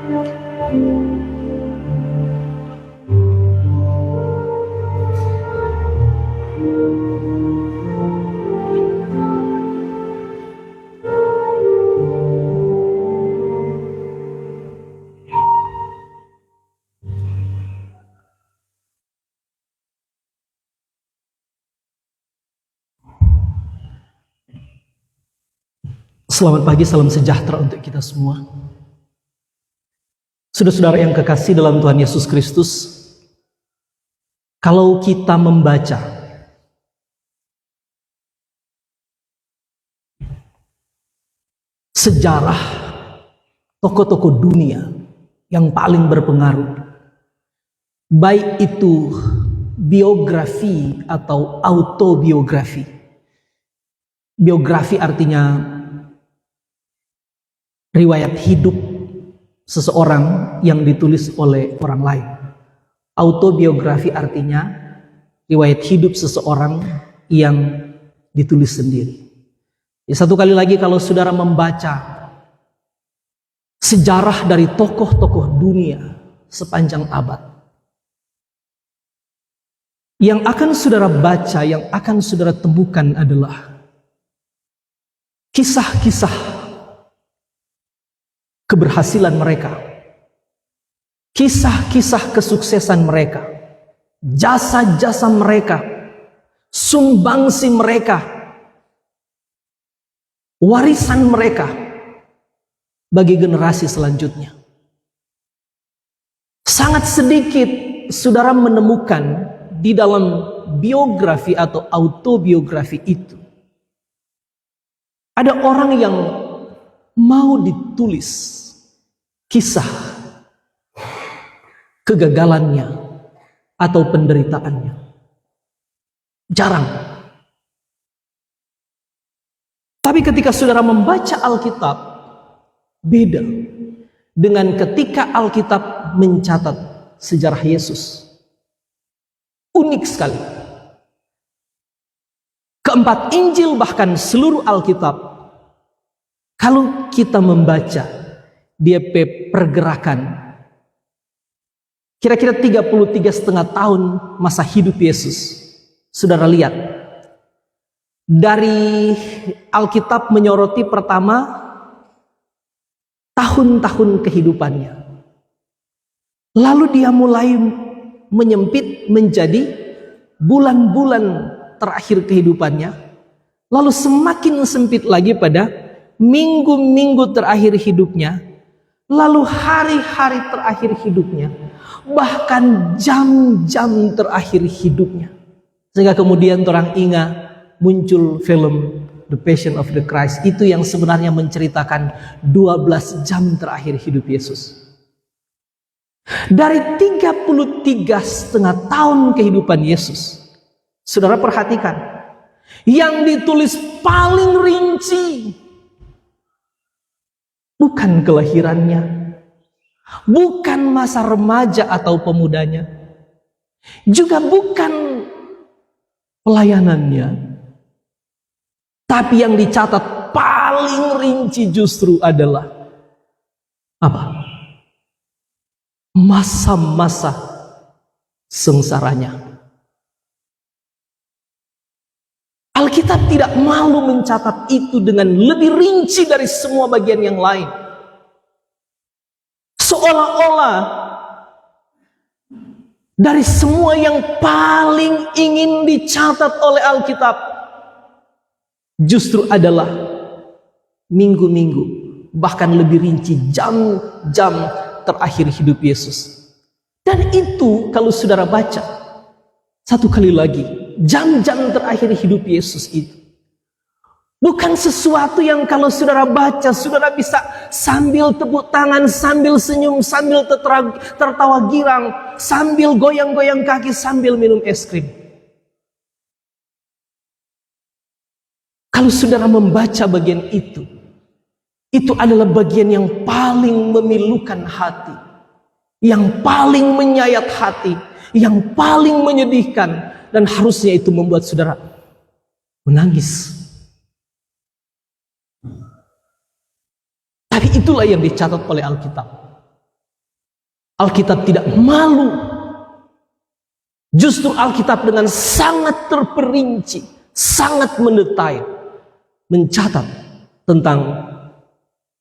Selamat pagi, salam sejahtera untuk kita semua. Saudara-saudara yang kekasih dalam Tuhan Yesus Kristus, kalau kita membaca sejarah tokoh-tokoh dunia yang paling berpengaruh, baik itu biografi atau autobiografi. Biografi artinya riwayat hidup seseorang yang ditulis oleh orang lain. Autobiografi artinya riwayat hidup seseorang yang ditulis sendiri. Ya, satu kali lagi, kalau saudara membaca sejarah dari tokoh-tokoh dunia sepanjang abad, yang akan saudara baca, yang akan saudara temukan adalah kisah-kisah keberhasilan mereka, kisah-kisah kesuksesan mereka, jasa-jasa mereka, sumbangsi mereka, warisan mereka bagi generasi selanjutnya. Sangat sedikit saudara menemukan di dalam biografi atau autobiografi itu ada orang yang mau ditulis kisah kegagalannya atau penderitaannya. Jarang. Tapi ketika saudara membaca Alkitab, beda dengan ketika Alkitab mencatat sejarah Yesus. Unik sekali. Keempat Injil, bahkan seluruh Alkitab, kalau kita membaca dia pergerakan kira-kira 33,5 tahun masa hidup Yesus. Saudara lihat, dari Alkitab menyoroti pertama tahun-tahun kehidupannya, lalu dia mulai menyempit menjadi bulan-bulan terakhir kehidupannya, lalu semakin sempit lagi pada minggu-minggu terakhir hidupnya, lalu hari-hari terakhir hidupnya, bahkan jam-jam terakhir hidupnya. Sehingga kemudian orang ingat muncul film The Passion of the Christ, itu yang sebenarnya menceritakan 12 jam terakhir hidup Yesus. Dari 33,5 tahun kehidupan Yesus, saudara perhatikan, yang ditulis paling rinci bukan kelahirannya, bukan masa remaja atau pemudanya, juga bukan pelayanannya. Tapi yang dicatat paling rinci justru adalah apa? Masa-masa sengsaranya. Alkitab tidak malu mencatat itu dengan lebih rinci dari semua bagian yang lain. Seolah-olah dari semua yang paling ingin dicatat oleh Alkitab, justru adalah minggu-minggu, bahkan lebih rinci jam-jam terakhir hidup Yesus. Dan itu kalau saudara baca satu kali lagi, jam-jam terakhir hidup Yesus itu bukan sesuatu yang kalau saudara baca, saudara bisa sambil tepuk tangan, sambil senyum, sambil tertawa girang, sambil goyang-goyang kaki, sambil minum es krim. Kalau saudara membaca bagian itu adalah bagian yang paling memilukan hati, yang paling menyayat hati, yang paling menyedihkan, dan harusnya itu membuat saudara menangis. Tapi itulah yang dicatat oleh Alkitab. Alkitab tidak malu. Justru Alkitab dengan sangat terperinci, sangat mendetail, mencatat tentang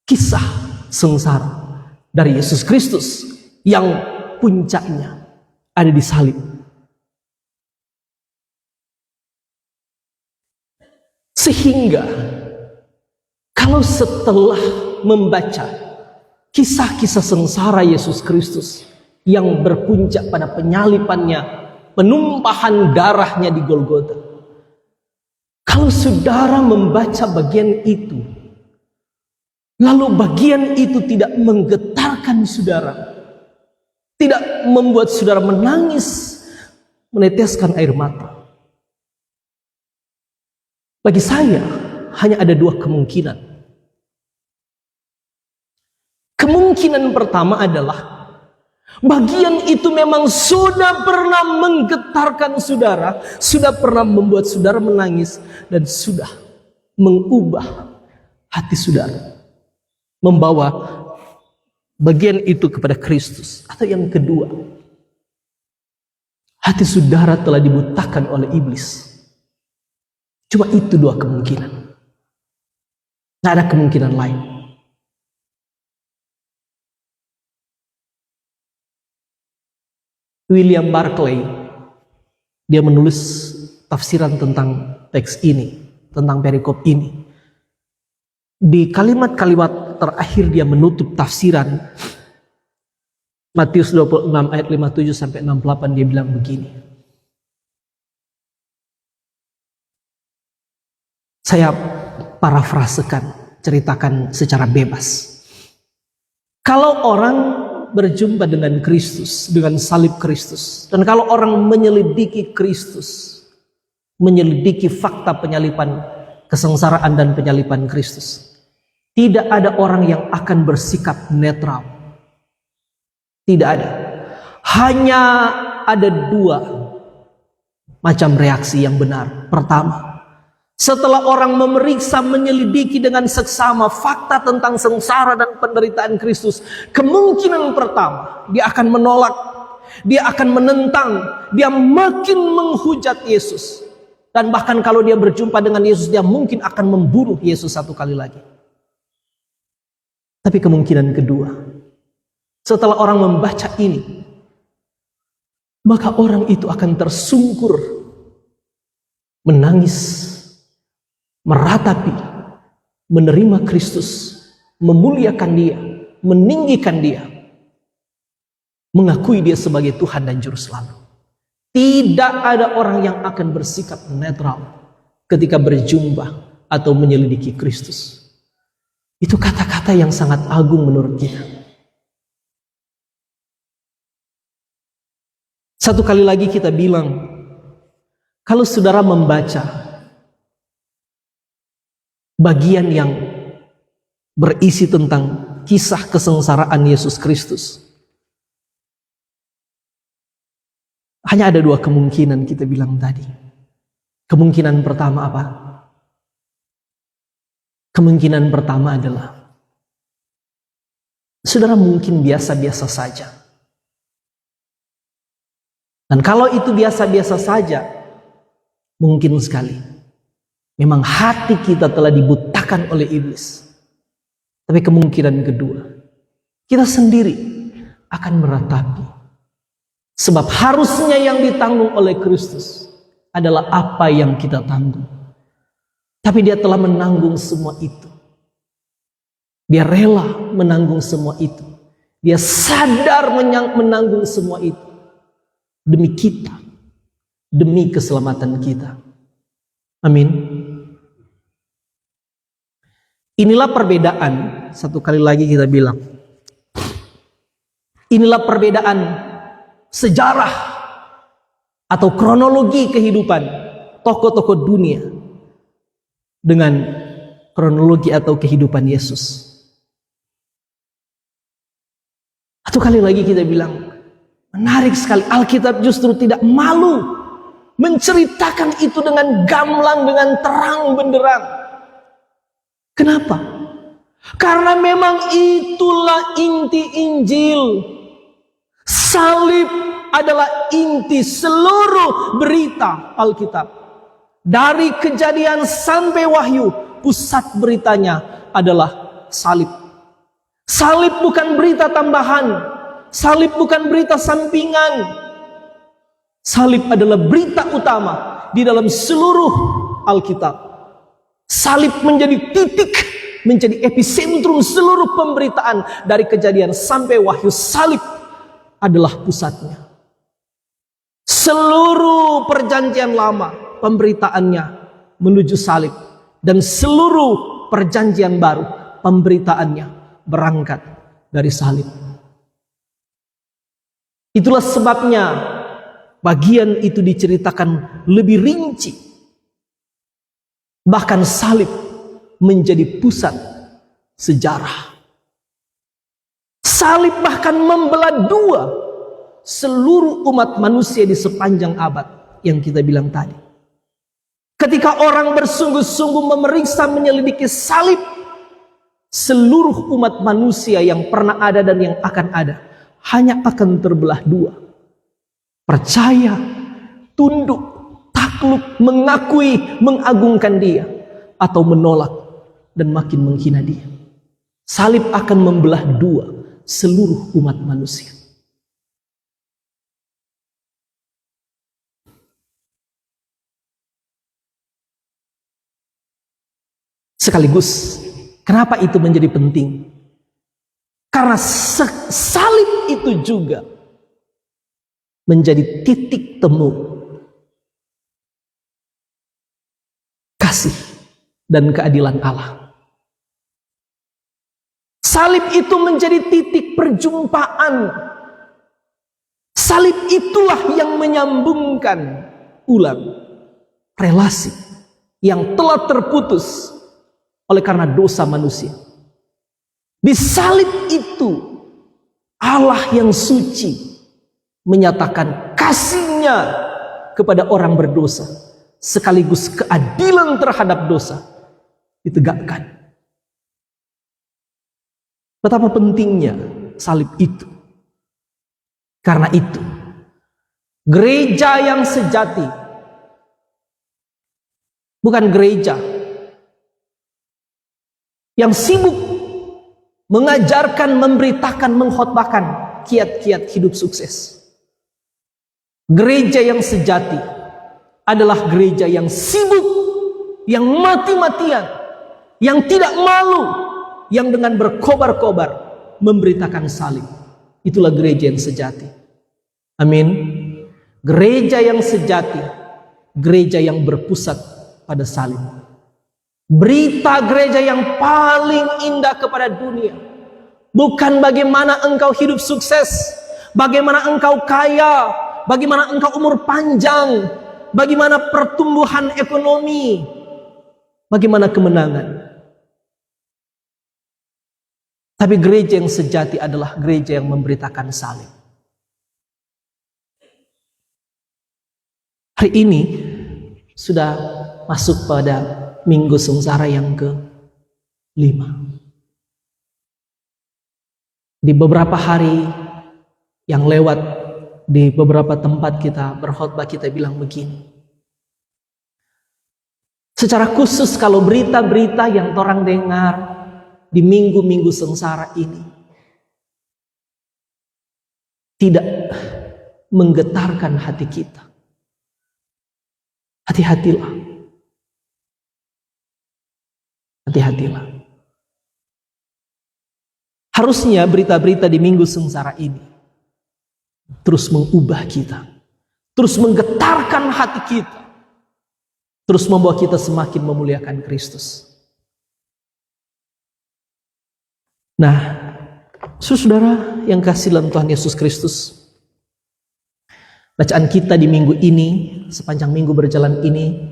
kisah sengsara dari Yesus Kristus yang puncaknya ada di salib. Sehingga kalau setelah membaca kisah-kisah sengsara Yesus Kristus yang berpuncak pada penyalipannya, penumpahan darahnya di Golgota, kalau saudara membaca bagian itu, lalu bagian itu tidak menggetarkan saudara, tidak membuat saudara menangis, meneteskan air mata, bagi saya hanya ada dua kemungkinan. Kemungkinan pertama adalah bagian itu memang sudah pernah menggetarkan saudara, sudah pernah membuat saudara menangis, dan sudah mengubah hati saudara, membawa bagian itu kepada Kristus. Atau yang kedua, hati saudara telah dibutakan oleh iblis. Cuma itu dua kemungkinan. Tidak ada kemungkinan lain. William Barclay, dia menulis tafsiran tentang teks ini, tentang perikop ini. Di kalimat-kalimat terakhir dia menutup tafsiran Matius 26 ayat 57 sampai 68, dia bilang begini. Saya parafrasekan, ceritakan secara bebas. Kalau orang berjumpa dengan Kristus, dengan salib Kristus, dan kalau orang menyelidiki Kristus, menyelidiki fakta penyalipan, kesengsaraan dan penyalipan Kristus, tidak ada orang yang akan bersikap netral. Tidak ada. Hanya ada dua macam reaksi yang benar. Pertama, setelah orang memeriksa, menyelidiki dengan seksama fakta tentang sengsara dan penderitaan Kristus, kemungkinan pertama, dia akan menolak, dia akan menentang, dia makin menghujat Yesus. Dan bahkan kalau dia berjumpa dengan Yesus, dia mungkin akan membunuh Yesus satu kali lagi. Tapi kemungkinan kedua, setelah orang membaca ini, maka orang itu akan tersungkur, menangis, meratapi, menerima Kristus, memuliakan dia, meninggikan dia, mengakui dia sebagai Tuhan dan Juru Selamat. Tidak ada orang yang akan bersikap netral ketika berjumpa atau menyelidiki Kristus. Itu kata-kata yang sangat agung menurut kita. Satu kali lagi kita bilang, kalau saudara membaca bagian yang berisi tentang kisah kesengsaraan Yesus Kristus, hanya ada dua kemungkinan kita bilang tadi. Kemungkinan pertama apa? Kemungkinan pertama adalah saudara mungkin biasa-biasa saja. Dan kalau itu biasa-biasa saja, mungkin sekali memang hati kita telah dibutakan oleh iblis. Tapi kemungkinan kedua, kita sendiri akan meratapi. Sebab harusnya yang ditanggung oleh Kristus adalah apa yang kita tanggung. Tapi dia telah menanggung semua itu. Dia rela menanggung semua itu. Dia sadar menanggung semua itu. Demi kita. Demi keselamatan kita. Amin. Inilah perbedaan, satu kali lagi kita bilang, inilah perbedaan sejarah atau kronologi kehidupan tokoh-tokoh dunia dengan kronologi atau kehidupan Yesus. Satu kali lagi kita bilang, menarik sekali, Alkitab justru tidak malu menceritakan itu dengan gamblang, dengan terang benderang. Kenapa? Karena memang itulah inti Injil. Salib adalah inti seluruh berita Alkitab. Dari Kejadian sampai Wahyu, pusat beritanya adalah salib. Salib bukan berita tambahan. Salib bukan berita sampingan. Salib adalah berita utama di dalam seluruh Alkitab. Salib menjadi titik, menjadi epicentrum seluruh pemberitaan dari Kejadian sampai Wahyu. Salib adalah pusatnya. Seluruh perjanjian lama pemberitaannya menuju salib, dan seluruh perjanjian baru pemberitaannya berangkat dari salib. Itulah sebabnya bagian itu diceritakan lebih rinci. Bahkan salib menjadi pusat sejarah. Salib bahkan membelah dua seluruh umat manusia di sepanjang abad yang kita bilang tadi. Ketika orang bersungguh-sungguh memeriksa, menyelidiki salib, seluruh umat manusia yang pernah ada dan yang akan ada hanya akan terbelah dua. Percaya, tunduk, takluk, mengakui, mengagungkan dia, atau menolak dan makin menghina dia. Salib akan membelah dua seluruh umat manusia. Sekaligus, kenapa itu menjadi penting? Karena salib itu juga menjadi titik temu kasih dan keadilan Allah. Salib itu menjadi titik perjumpaan. Salib itulah yang menyambungkan ulang relasi yang telah terputus oleh karena dosa manusia. Di salib itu Allah yang suci menyatakan kasih-Nya kepada orang berdosa, sekaligus keadilan terhadap dosa ditegakkan. Betapa pentingnya salib itu. Karena itu, gereja yang sejati bukan gereja yang sibuk mengajarkan, memberitakan, mengkhotbahkan kiat-kiat hidup sukses. Gereja yang sejati adalah gereja yang sibuk, yang mati-matian, yang tidak malu, yang dengan berkobar-kobar memberitakan salib. Itulah gereja yang sejati. Amin. Gereja yang sejati, gereja yang berpusat pada salib. Berita gereja yang paling indah kepada dunia bukan bagaimana engkau hidup sukses, bagaimana engkau kaya, bagaimana engkau umur panjang, bagaimana pertumbuhan ekonomi, bagaimana kemenangan. Tapi gereja yang sejati adalah gereja yang memberitakan salib. Hari ini sudah masuk pada Minggu Sengsara yang ke-5. Di beberapa hari yang lewat, di beberapa tempat kita berkhotbah, kita bilang begini. Secara khusus kalau berita-berita yang orang dengar di minggu-minggu sengsara ini tidak menggetarkan hati kita, hati-hatilah. Hati-hatilah. Harusnya berita-berita di minggu sengsara ini terus mengubah kita, terus menggetarkan hati kita, terus membawa kita semakin memuliakan Kristus. Nah, saudara yang kasih dalam Tuhan Yesus Kristus, bacaan kita di minggu ini, sepanjang minggu berjalan ini,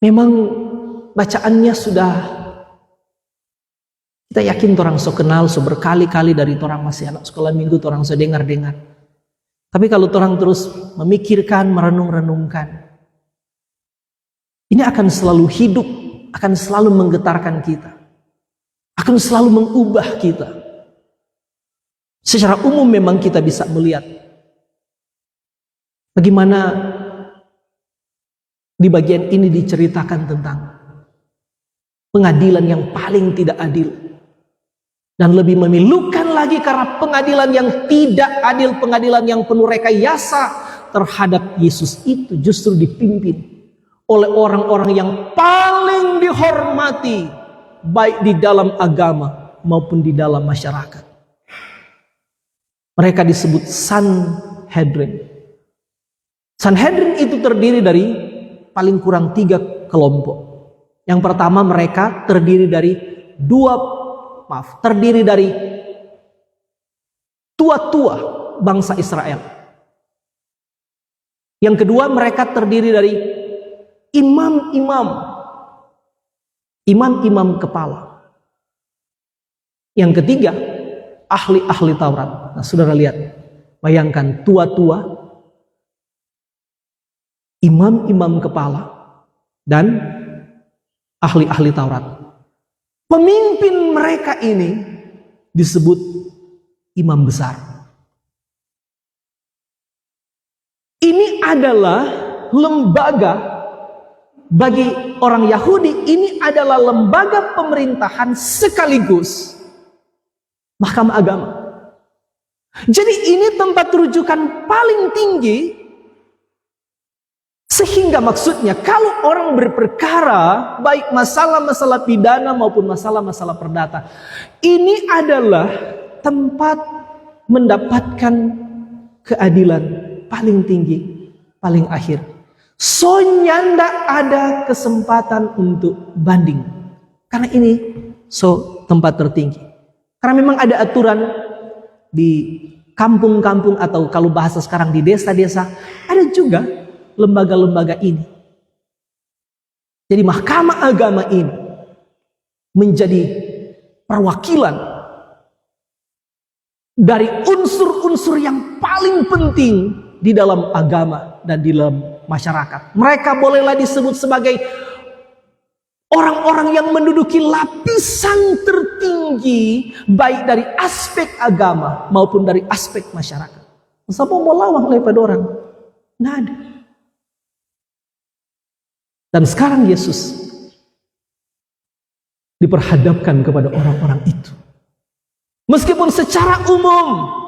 memang bacaannya sudah kita yakin orang so kenal, so berkali-kali dari orang masih anak sekolah minggu, orang so dengar-dengar. Tapi kalau orang terus memikirkan, merenung-renungkan, ini akan selalu hidup, akan selalu menggetarkan kita, akan selalu mengubah kita. Secara umum memang kita bisa melihat bagaimana di bagian ini diceritakan tentang pengadilan yang paling tidak adil. Dan lebih memilukan lagi karena pengadilan yang tidak adil, pengadilan yang penuh rekayasa terhadap Yesus itu justru dipimpin oleh orang-orang yang paling dihormati baik di dalam agama maupun di dalam masyarakat. Mereka disebut Sanhedrin. Sanhedrin itu terdiri dari paling kurang 3 kelompok. Yang pertama, mereka terdiri dari tua-tua bangsa Israel. Yang kedua, mereka terdiri dari imam-imam kepala. Yang ketiga, ahli-ahli Taurat. Nah, saudara lihat, bayangkan tua-tua, imam-imam kepala, dan ahli-ahli Taurat. Pemimpin mereka ini disebut imam besar. Ini adalah lembaga bagi orang Yahudi, ini adalah lembaga pemerintahan sekaligus mahkamah agama. Jadi ini tempat rujukan paling tinggi, sehingga maksudnya kalau orang berperkara baik masalah-masalah pidana maupun masalah-masalah perdata, ini adalah tempat mendapatkan keadilan paling tinggi, paling akhir. Soalnya tidak ada kesempatan untuk banding, karena ini tempat tertinggi. Karena memang ada aturan di kampung-kampung atau kalau bahasa sekarang di desa-desa, ada juga lembaga-lembaga ini. Jadi mahkamah agama ini menjadi perwakilan dari unsur-unsur yang paling penting di dalam agama dan di dalam masyarakat. Mereka bolehlah disebut sebagai orang-orang yang menduduki lapisan tertinggi baik dari aspek agama maupun dari aspek masyarakat. Siapa mau lawan daripada orang? Nggak ada. Dan sekarang Yesus diperhadapkan kepada orang-orang itu. Meskipun secara umum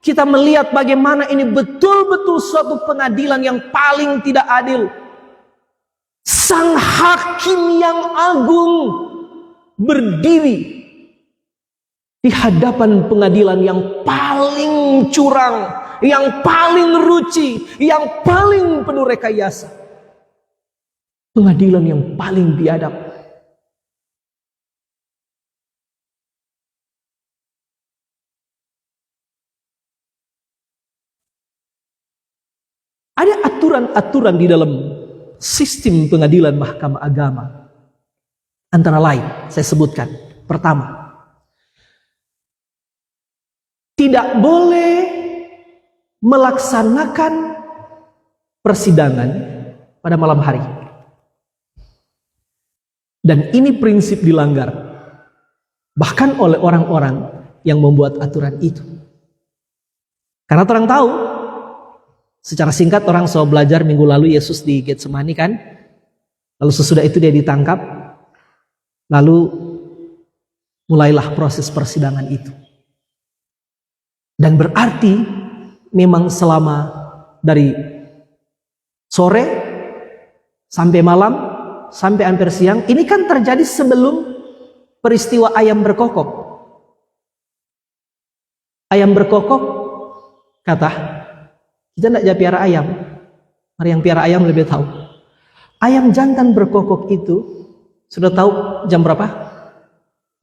kita melihat bagaimana ini betul-betul suatu pengadilan yang paling tidak adil. Sang hakim yang agung berdiri di hadapan pengadilan yang paling curang, yang paling ruci, yang paling penuh rekayasa. Pengadilan yang paling biadab. Ada aturan-aturan di dalam sistem pengadilan mahkamah agama. Antara lain, saya sebutkan. Pertama, tidak boleh melaksanakan persidangan pada malam hari. Dan ini prinsip dilanggar, bahkan oleh orang-orang yang membuat aturan itu. Karena orang tahu, secara singkat orang selalu belajar minggu lalu Yesus di Getsemani kan. Lalu sesudah itu dia ditangkap. Lalu mulailah proses persidangan itu. Dan berarti memang selama dari sore sampai malam, sampai hampir siang, ini kan terjadi sebelum peristiwa ayam berkokok. Ayam berkokok, kata, kita tidak jadi piara ayam. Mari yang piara ayam lebih tahu. Ayam jantan berkokok itu, sudah tahu jam berapa?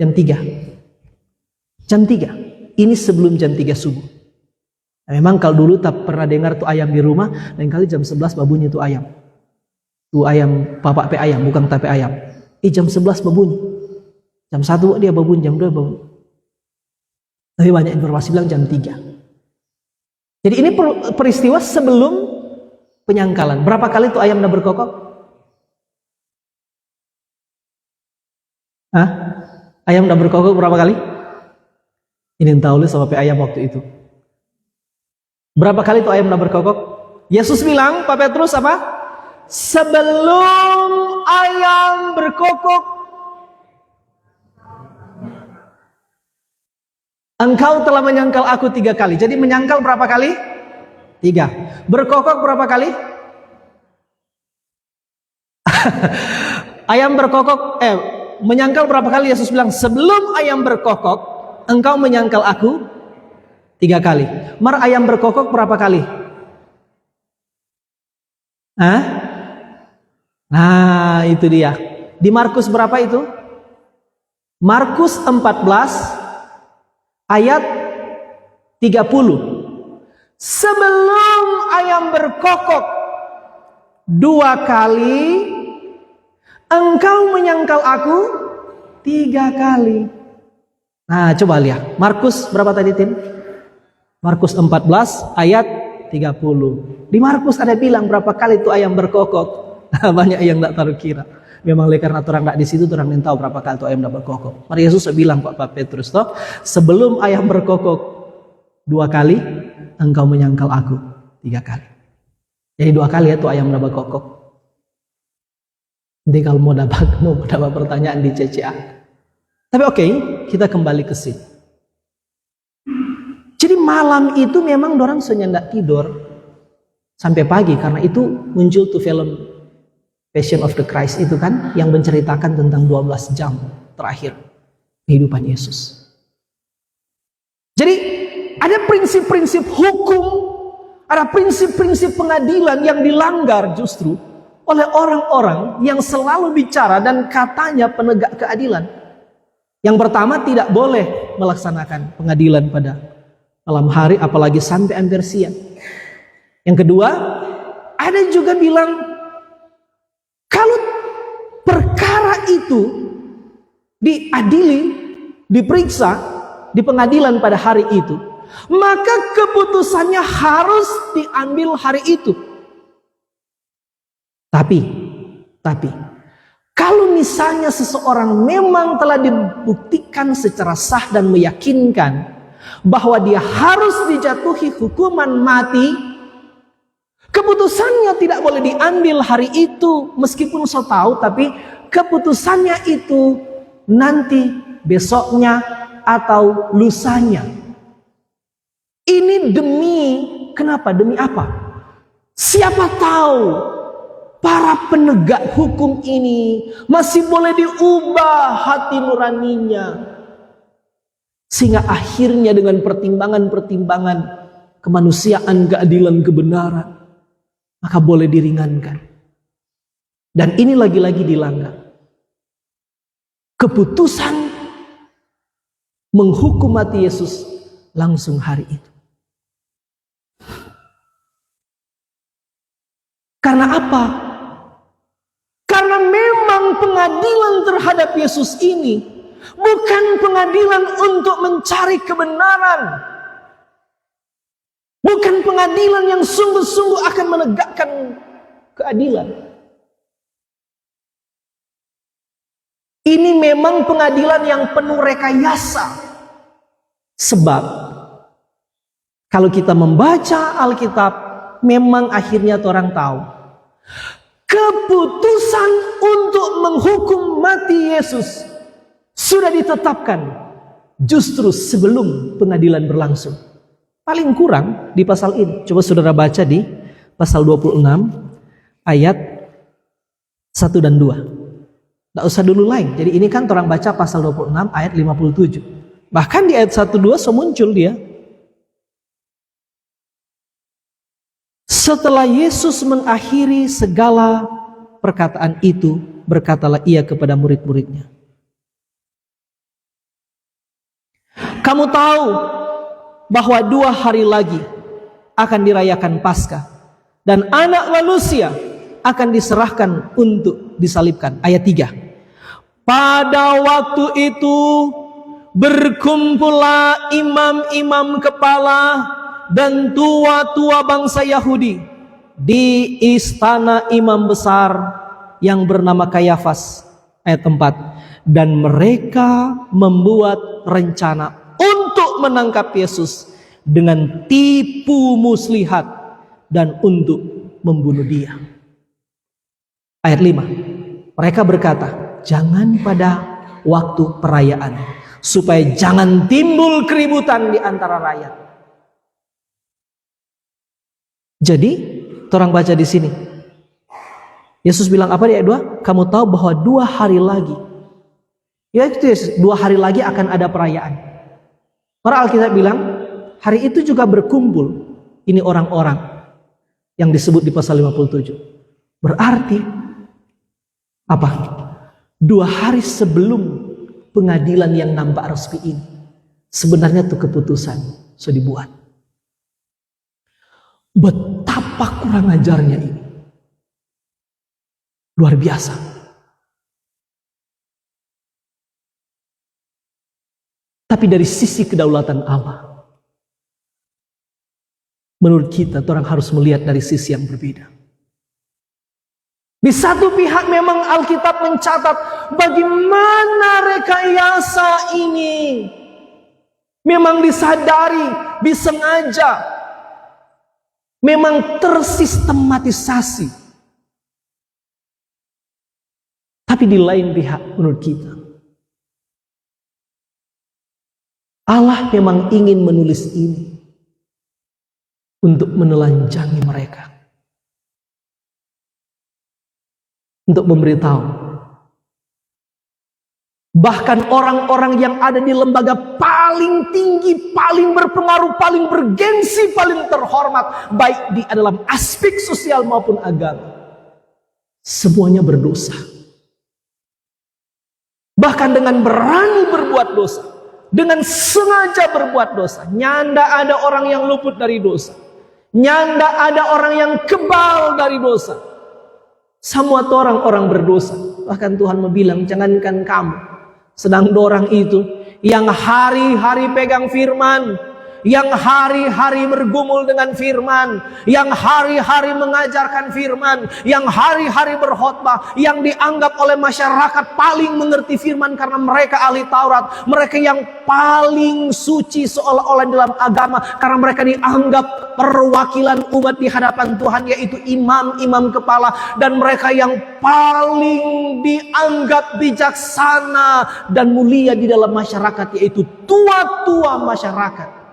Jam 3. Jam 3. Ini sebelum jam 3 subuh. Nah, memang kalau dulu tak pernah dengar tuh ayam di rumah, dan kali jam 11 babunyi tuh ayam. Tuh ayam, papak pe ayam, bukan tape ayam. Jam 11 babunyi. Jam 1 dia babunyi, jam 2 babunyi. Tapi banyak informasi bilang jam 3. Jadi ini peristiwa sebelum penyangkalan. Berapa kali tuh ayam udah berkokok? Hah? Ayam udah berkokok berapa kali? Ini tahu sama ayam waktu itu. Berapa kali itu ayam udah berkokok? Yesus bilang, Pak Petrus apa? Sebelum ayam berkokok, engkau telah menyangkal aku 3 kali. Jadi menyangkal berapa kali? 3. Berkokok berapa kali? Ayam berkokok, menyangkal berapa kali? Yesus bilang, sebelum ayam berkokok, engkau menyangkal aku 3 kali. Mar ayam berkokok berapa kali? Hah? Nah, itu dia. Di Markus berapa itu? Markus 14 ayat 30. Sebelum ayam berkokok 2 kali, engkau menyangkal aku 3 kali. Nah, coba lihat. Markus berapa tadi, Tim? Markus 14 ayat 30. Di Markus ada bilang berapa kali itu ayam berkokok. Banyak yang tidak tahu kira. Memang karena orang tidak di situ, orang tidak tahu berapa kali itu ayam tidak berkokok. Mari Yesus bilang Pak Petrus, toh, sebelum ayam berkokok 2 kali, engkau menyangkal aku 3 kali. Jadi 2 kali itu ayam tidak berkokok. Nanti kalau mau dapat pertanyaan di CCA. Tapi oke, kita kembali ke sini. Jadi malam itu memang dorang senyak tidur sampai pagi, karena itu muncul tuh film Passion of the Christ itu kan, yang menceritakan tentang 12 jam terakhir kehidupan Yesus. Jadi ada prinsip-prinsip hukum, ada prinsip-prinsip pengadilan yang dilanggar justru oleh orang-orang yang selalu bicara dan katanya penegak keadilan. Yang pertama, tidak boleh melaksanakan pengadilan pada malam hari, apalagi sampai hampir siang. Yang kedua, ada juga bilang kalau perkara itu diadili, diperiksa di pengadilan pada hari itu, maka keputusannya harus diambil hari itu. Tapi kalau misalnya seseorang memang telah dibuktikan secara sah dan meyakinkan bahwa dia harus dijatuhi hukuman mati, keputusannya tidak boleh diambil hari itu, meskipun saya tahu, tapi keputusannya itu nanti, besoknya, atau lusanya. Ini kenapa? Demi apa? Siapa tahu para penegak hukum ini masih boleh diubah hati nuraninya, sehingga akhirnya dengan pertimbangan-pertimbangan kemanusiaan, keadilan, kebenaran, maka boleh diringankan. Dan ini lagi-lagi dilanggar. Keputusan menghukum mati Yesus langsung hari itu. Karena apa? Karena memang pengadilan terhadap Yesus ini bukan pengadilan untuk mencari kebenaran. Bukan pengadilan yang sungguh-sungguh akan menegakkan keadilan. Ini memang pengadilan yang penuh rekayasa. Sebab kalau kita membaca Alkitab, memang akhirnya orang tahu keputusan untuk menghukum mati Yesus sudah ditetapkan justru sebelum pengadilan berlangsung. Paling kurang di pasal ini. Coba saudara baca di pasal 26 ayat 1 dan 2. Tidak usah dulu lain. Jadi ini kan orang baca pasal 26 ayat 57. Bahkan di ayat 1-2 so muncul dia. Setelah Yesus mengakhiri segala perkataan itu, berkatalah ia kepada murid-muridnya, kamu tahu bahwa 2 hari lagi akan dirayakan Paskah, dan anak manusia akan diserahkan untuk disalibkan. Ayat 3. Pada waktu itu berkumpullah imam-imam kepala dan tua-tua bangsa Yahudi di istana imam besar yang bernama Kayafas. Ayat 4. Dan mereka membuat rencana untuk untuk menangkap Yesus dengan tipu muslihat dan untuk membunuh dia. Ayat 5. Mereka berkata, jangan pada waktu perayaan, supaya jangan timbul keributan di antara rakyat. Jadi, orang baca di sini. Yesus bilang apa di ayat 2? Kamu tahu bahwa 2 hari lagi, ya itu 2 hari lagi akan ada perayaan. Para Alkitab bilang, hari itu juga berkumpul ini orang-orang yang disebut di pasal 57. Berarti apa? 2 hari sebelum pengadilan yang nampak resmi ini, sebenarnya itu keputusan sudah dibuat. Betapa kurang ajarnya ini. Luar biasa. Tapi dari sisi kedaulatan Allah, menurut kita orang harus melihat dari sisi yang berbeda. Di satu pihak memang Alkitab mencatat bagaimana rekayasa ini memang disadari, disengaja, memang tersistematisasi. Tapi di lain pihak menurut kita, Allah memang ingin menulis ini untuk menelanjangi mereka. Untuk memberitahu, bahkan orang-orang yang ada di lembaga paling tinggi, paling berpengaruh, paling bergengsi, paling terhormat, baik di dalam aspek sosial maupun agama, semuanya berdosa. Bahkan dengan berani berbuat dosa, dengan sengaja berbuat dosa. Nyanda ada orang yang luput dari dosa, nyanda ada orang yang kebal dari dosa. Semua orang-orang berdosa. Bahkan Tuhan bilang, jangankan kamu, sedang dorang itu yang hari-hari pegang firman, yang hari-hari bergumul dengan firman, yang hari-hari mengajarkan firman, yang hari-hari berkhotbah, yang dianggap oleh masyarakat paling mengerti firman karena mereka ahli Taurat, mereka yang paling suci seolah-olah dalam agama karena mereka dianggap perwakilan umat di hadapan Tuhan, yaitu imam-imam kepala, dan mereka yang paling dianggap bijaksana dan mulia di dalam masyarakat, yaitu tua-tua masyarakat.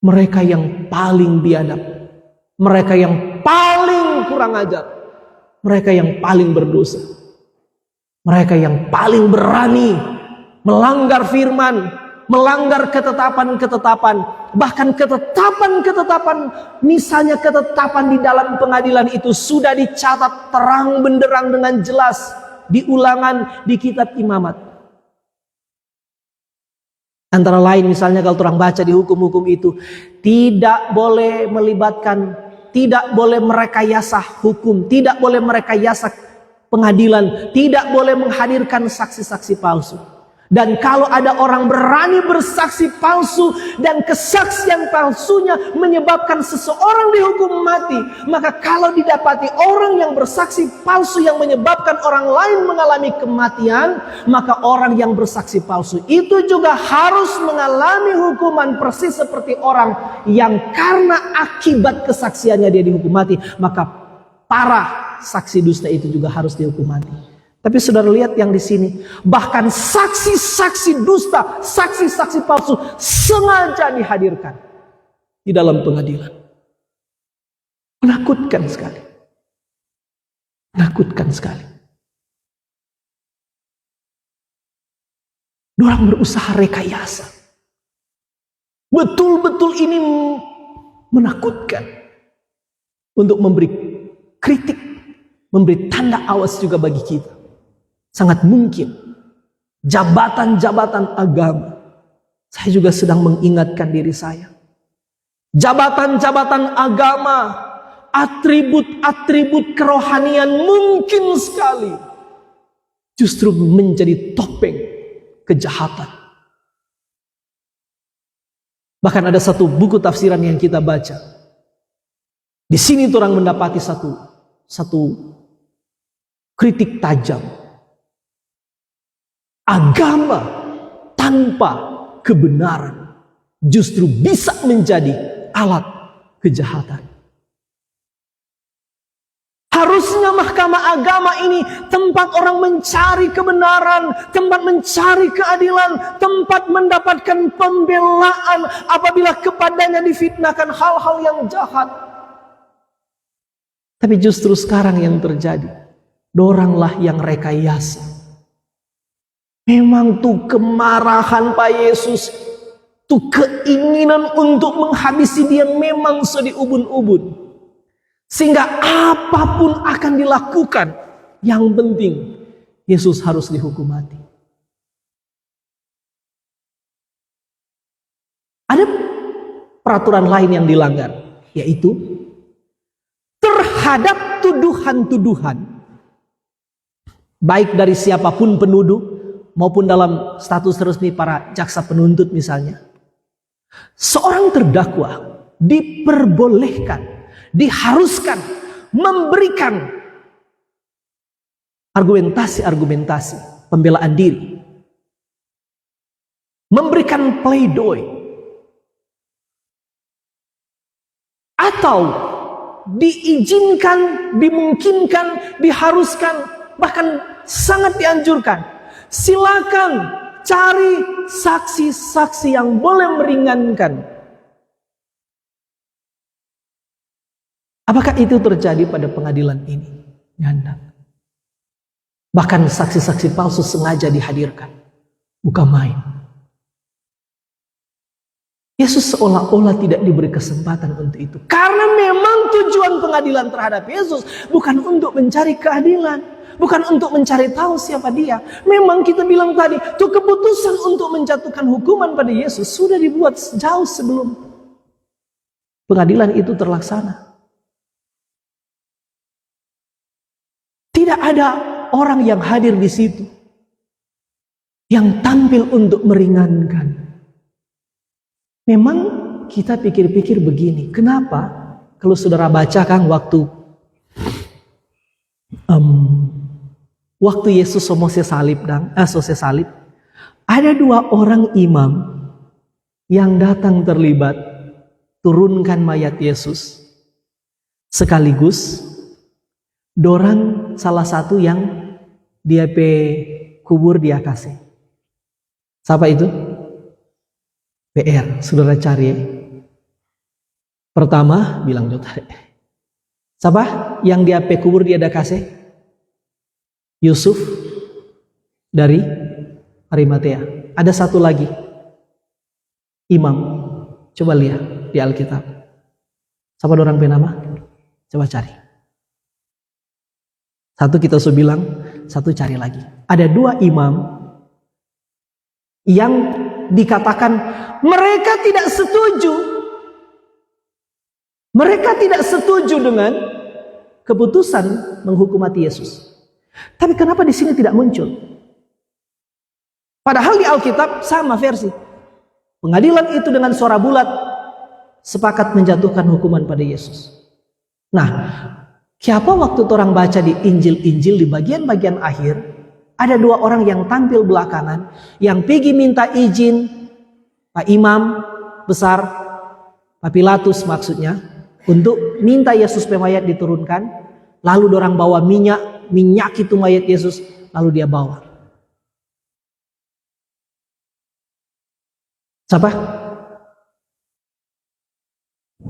Mereka yang paling biadab, mereka yang paling kurang ajar, mereka yang paling berdosa, mereka yang paling berani melanggar firman, melanggar ketetapan-ketetapan, bahkan ketetapan-ketetapan, misalnya ketetapan di dalam pengadilan itu sudah dicatat terang benderang dengan jelas di Ulangan, di kitab Imamat. Antara lain misalnya kalau orang baca di hukum-hukum itu, tidak boleh melibatkan, tidak boleh merekayasa hukum, tidak boleh merekayasa pengadilan, tidak boleh menghadirkan saksi-saksi palsu. Dan kalau ada orang berani bersaksi palsu dan kesaksian palsunya menyebabkan seseorang dihukum mati, maka kalau didapati orang yang bersaksi palsu yang menyebabkan orang lain mengalami kematian, maka orang yang bersaksi palsu itu juga harus mengalami hukuman persis seperti orang yang karena akibat kesaksiannya dia dihukum mati. Maka para saksi dusta itu juga harus dihukum mati. Tapi saudara lihat yang di sini, bahkan saksi-saksi dusta, saksi-saksi palsu sengaja dihadirkan di dalam pengadilan. Menakutkan sekali. Menakutkan sekali. Orang berusaha rekayasa. Betul-betul ini menakutkan. Untuk memberi kritik, memberi tanda awas juga bagi kita. Sangat mungkin jabatan-jabatan agama, saya juga sedang mengingatkan diri saya, jabatan-jabatan agama, atribut-atribut kerohanian mungkin sekali justru menjadi topeng kejahatan. Bahkan ada satu buku tafsiran yang kita baca, di sini orang mendapati satu kritik tajam. Agama tanpa kebenaran justru bisa menjadi alat kejahatan. Harusnya mahkamah agama ini tempat orang mencari kebenaran, tempat mencari keadilan, tempat mendapatkan pembelaan apabila kepadanya difitnahkan hal-hal yang jahat. Tapi justru sekarang yang terjadi, doranglah yang rekayasa. Memang tuh kemarahan Pak Yesus, tuh keinginan untuk menghabisi dia memang sudah diubun-ubun. Sehingga apapun akan dilakukan, yang penting Yesus harus dihukum mati. Ada peraturan lain yang dilanggar, yaitu terhadap tuduhan-tuduhan, baik dari siapapun penuduh maupun dalam status resmi para jaksa penuntut misalnya. Seorang terdakwa diperbolehkan, diharuskan memberikan argumentasi-argumentasi pembelaan diri, memberikan pledoi, atau diizinkan, dimungkinkan, diharuskan, bahkan sangat dianjurkan. Silakan cari saksi-saksi yang boleh meringankan. Apakah itu terjadi pada pengadilan ini? Nyanda. Bahkan saksi-saksi palsu sengaja dihadirkan. Bukan main. Yesus seolah-olah tidak diberi kesempatan untuk itu. Karena memang tujuan pengadilan terhadap Yesus bukan untuk mencari keadilan. Bukan untuk mencari tahu siapa dia. Memang kita bilang tadi, tuh keputusan untuk menjatuhkan hukuman pada Yesus sudah dibuat jauh sebelum pengadilan itu terlaksana. Tidak ada orang yang hadir di situ yang tampil untuk meringankan. Memang kita pikir-pikir begini, kenapa kalau saudara baca kan waktu Yesus selesai salib, ada 2 orang imam yang datang terlibat turunkan mayat Yesus, sekaligus dorang salah satu yang dia kubur dia kasih. Siapa itu? PR, saudara cari. Pertama bilang jotar. Siapa yang dia kubur dia ada kasih? Yusuf dari Arimatea. Ada satu lagi imam. Coba lihat di Alkitab. Siapa dorang penama? Coba cari. Satu kita sudah bilang, satu cari lagi. Ada 2 imam yang dikatakan mereka tidak setuju. Mereka tidak setuju dengan keputusan menghukum mati Yesus. Tapi kenapa di sini tidak muncul? Padahal di Alkitab sama versi. Pengadilan itu dengan suara bulat sepakat menjatuhkan hukuman pada Yesus. Nah, siapa waktu orang baca di Injil-Injil di bagian-bagian akhir, ada 2 orang yang tampil belakangan, yang pergi minta izin Pak Imam besar, Pak Pilatus maksudnya, untuk minta Yesus pemayat diturunkan, lalu orang bawa minyak itu mayat Yesus, lalu dia bawa. Siapa?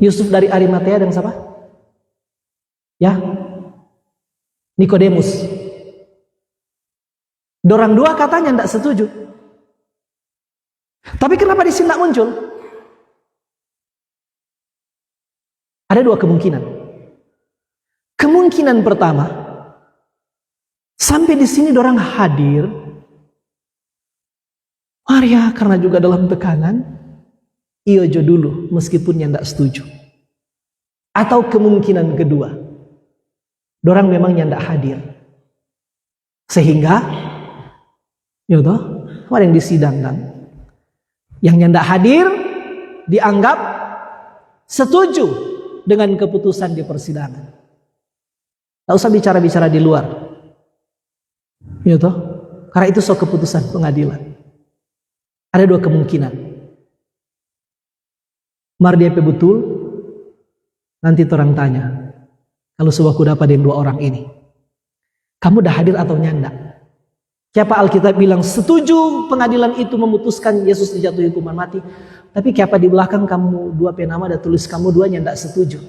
Yusuf dari Arimatea dan siapa? Ya, Nikodemus. Dorang 2 katanya tidak setuju. Tapi kenapa di sini tidak muncul? Ada 2 kemungkinan. Kemungkinan pertama, sampai di sini dorang hadir, Maria karena juga dalam tekanan, iyojo dulu meskipun yang tidak setuju. Atau kemungkinan kedua, dorang memang yang tidak hadir. Sehingga, yotoh, ada yang disidang kan? Yang tidak hadir dianggap setuju dengan keputusan di persidangan. Tak usah bicara-bicara di luar. Yotoh, karena itu keputusan pengadilan. Ada 2 kemungkinan. Mar dia betul, nanti orang tanya, kalau sebuah ku dapat dengan 2 orang ini, kamu dah hadir atau nyanda? Siapa Alkitab bilang setuju pengadilan itu memutuskan Yesus dijatuhi hukuman mati, tapi siapa di belakang kamu 2 penama dan tulis kamu 2 nyanda setuju.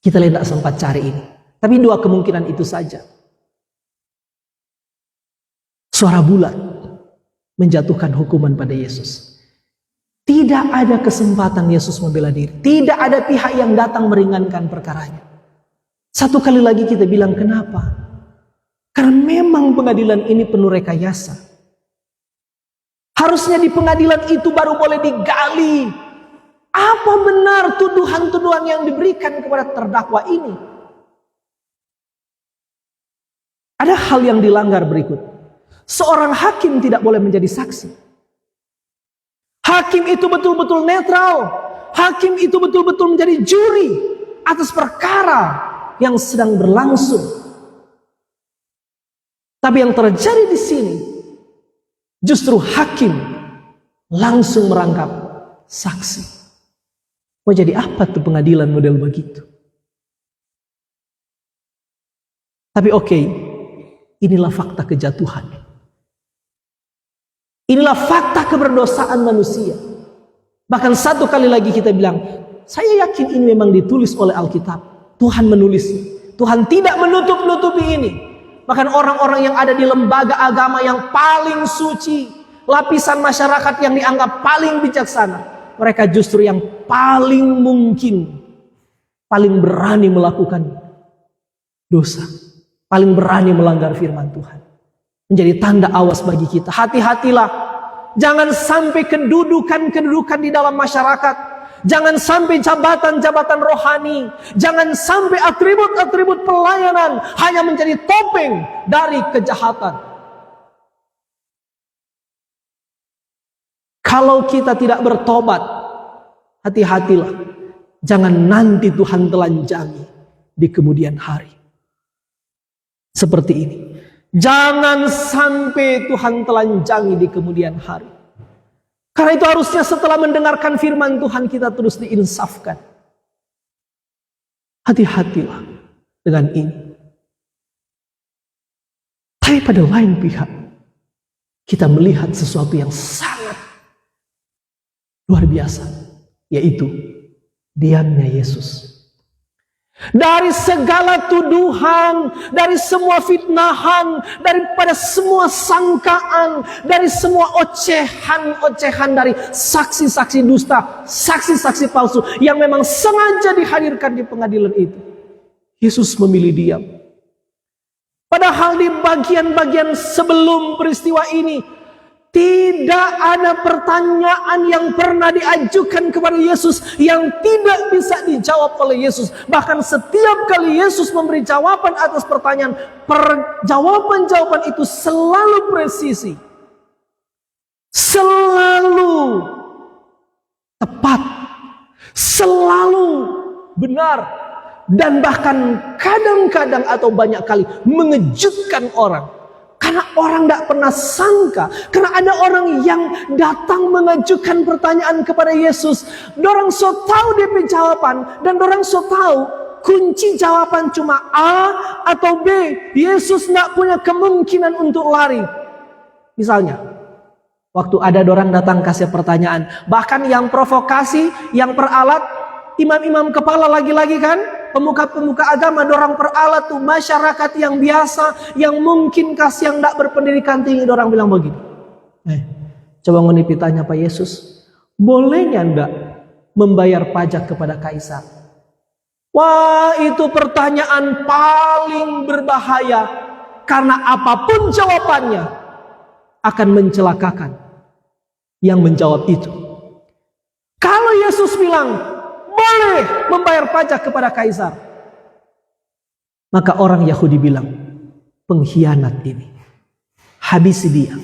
Kita tidak sempat cari ini, tapi 2 kemungkinan itu saja. Suara bulat menjatuhkan hukuman pada Yesus. Tidak ada kesempatan Yesus membela diri. Tidak ada pihak yang datang meringankan perkaranya. Satu kali lagi kita bilang kenapa? Karena memang pengadilan ini penuh rekayasa. Harusnya di pengadilan itu baru boleh digali apa benar tuduhan-tuduhan yang diberikan kepada terdakwa ini. Ada hal yang dilanggar berikut. Seorang hakim tidak boleh menjadi saksi. Hakim itu betul-betul netral. Hakim itu betul-betul menjadi juri atas perkara yang sedang berlangsung. Tapi yang terjadi di sini, justru hakim langsung merangkap saksi. Mau jadi apa tuh pengadilan model begitu? Tapi oke, inilah fakta kejatuhan. Inilah fakta keberdosaan manusia. Bahkan satu kali lagi kita bilang, saya yakin ini memang ditulis oleh Alkitab. Tuhan menulisnya. Tuhan tidak menutup-nutupi ini. Bahkan orang-orang yang ada di lembaga agama yang paling suci, lapisan masyarakat yang dianggap paling bijaksana, mereka justru yang paling mungkin, paling berani melakukan dosa, paling berani melanggar firman Tuhan. Menjadi tanda awas bagi kita. Hati-hatilah. Jangan sampai kedudukan di dalam masyarakat. Jangan sampai jabatan-jabatan rohani. Jangan sampai atribut-atribut pelayanan hanya menjadi topeng dari kejahatan. Kalau kita tidak bertobat, hati-hatilah. Jangan nanti Tuhan telanjangi di kemudian hari. Seperti ini. Jangan sampai Tuhan telanjangi di kemudian hari. Karena itu harusnya setelah mendengarkan firman Tuhan kita terus diinsafkan. Hati-hatilah dengan ini. Tapi pada lain pihak, kita melihat sesuatu yang sangat luar biasa. Yaitu diamnya Yesus. Dari segala tuduhan, dari semua fitnahan, daripada semua sangkaan, dari semua ocehan-ocehan dari saksi-saksi dusta, saksi-saksi palsu yang memang sengaja dihadirkan di pengadilan itu, Yesus memilih diam. Padahal di bagian-bagian sebelum peristiwa ini tidak ada pertanyaan yang pernah diajukan kepada Yesus yang tidak bisa dijawab oleh Yesus. Bahkan setiap kali Yesus memberi jawaban atas pertanyaan, jawaban-jawaban itu selalu presisi, selalu tepat, selalu benar, dan bahkan kadang-kadang atau banyak kali mengejutkan orang. Karena orang tidak pernah sangka. Karena ada orang yang datang mengajukan pertanyaan kepada Yesus. Dorang so tahu DP jawaban. Dan dorang so tahu kunci jawaban cuma A atau B. Yesus tidak punya kemungkinan untuk lari. Misalnya, waktu ada dorang datang kasih pertanyaan. Bahkan yang provokasi, yang peralat, imam-imam kepala lagi-lagi kan. Pemuka-pemuka agama, dorang peralat tuh masyarakat yang biasa, yang mungkin kasih yang tidak berpendidikan tinggi, dorang bilang begini. Coba ngonipi tanya Pak Yesus, bolehnya enggak membayar pajak kepada kaisar? Wah, itu pertanyaan paling berbahaya, karena apapun jawabannya akan mencelakakan yang menjawab itu. Kalau Yesus bilang boleh membayar pajak kepada kaisar, maka orang Yahudi bilang, pengkhianat ini, habisi dia.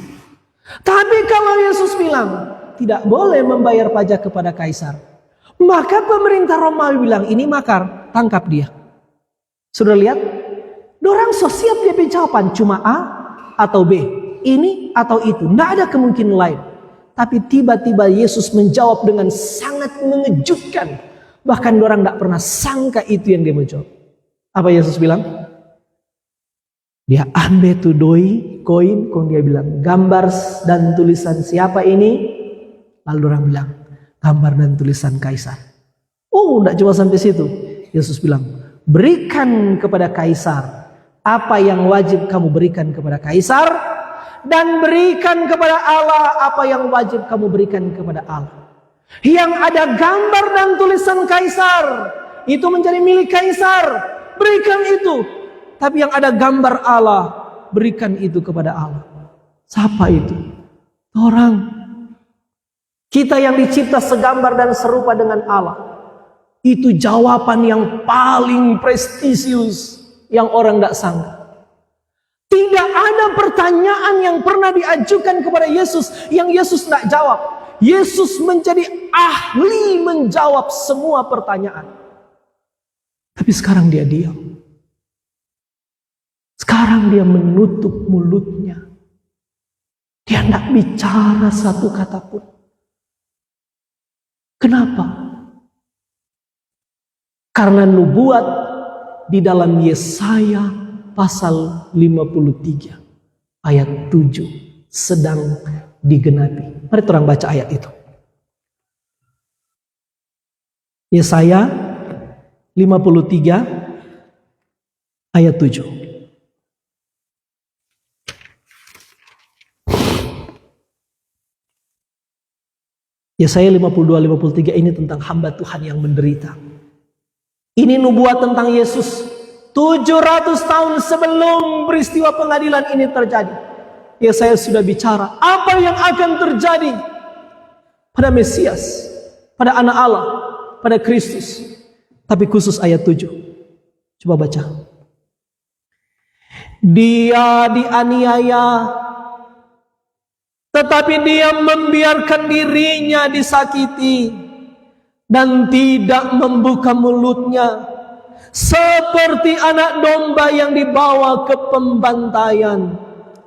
Tapi kalau Yesus bilang tidak boleh membayar pajak kepada kaisar, maka pemerintah Romawi bilang ini makar, tangkap dia. Sudah lihat? Dorang so siap dia jawaban cuma A atau B, ini atau itu, tidak ada kemungkinan lain. Tapi tiba-tiba Yesus menjawab dengan sangat mengejutkan. Bahkan orang tidak pernah sangka itu yang dia mau jawab. Apa Yesus bilang? Dia ambil tuh koin, dia bilang, gambar dan tulisan siapa ini? Lalu orang bilang, gambar dan tulisan kaisar. Oh, tidak cuma sampai situ. Yesus bilang, berikan kepada kaisar apa yang wajib kamu berikan kepada kaisar, dan berikan kepada Allah apa yang wajib kamu berikan kepada Allah. Yang ada gambar dan tulisan kaisar, itu menjadi milik kaisar, berikan itu. Tapi yang ada gambar Allah, berikan itu kepada Allah. Siapa itu? Orang. Kita yang dicipta segambar dan serupa dengan Allah. Itu jawaban yang paling prestisius yang orang tidak sangka. Tidak ada pertanyaan yang pernah diajukan kepada Yesus yang Yesus tidak jawab. Yesus menjadi ahli menjawab semua pertanyaan. Tapi sekarang dia diam. Sekarang dia menutup mulutnya. Dia tidak bicara satu kata pun. Kenapa? Karena nubuat di dalam Yesaya pasal 53 ayat 7 sedang digenapi. Mari orang baca ayat itu. Yesaya 53 ayat 7. Yesaya 52-53 ini tentang hamba Tuhan yang menderita. Ini nubuat tentang Yesus 700 tahun sebelum peristiwa pengadilan ini terjadi. Yesaya sudah bicara apa yang akan terjadi pada Mesias, pada anak Allah, pada Kristus. Tapi khusus ayat 7. Coba baca. Dia dianiaya, tetapi dia membiarkan dirinya disakiti dan tidak membuka mulutnya, seperti anak domba yang dibawa ke pembantaian,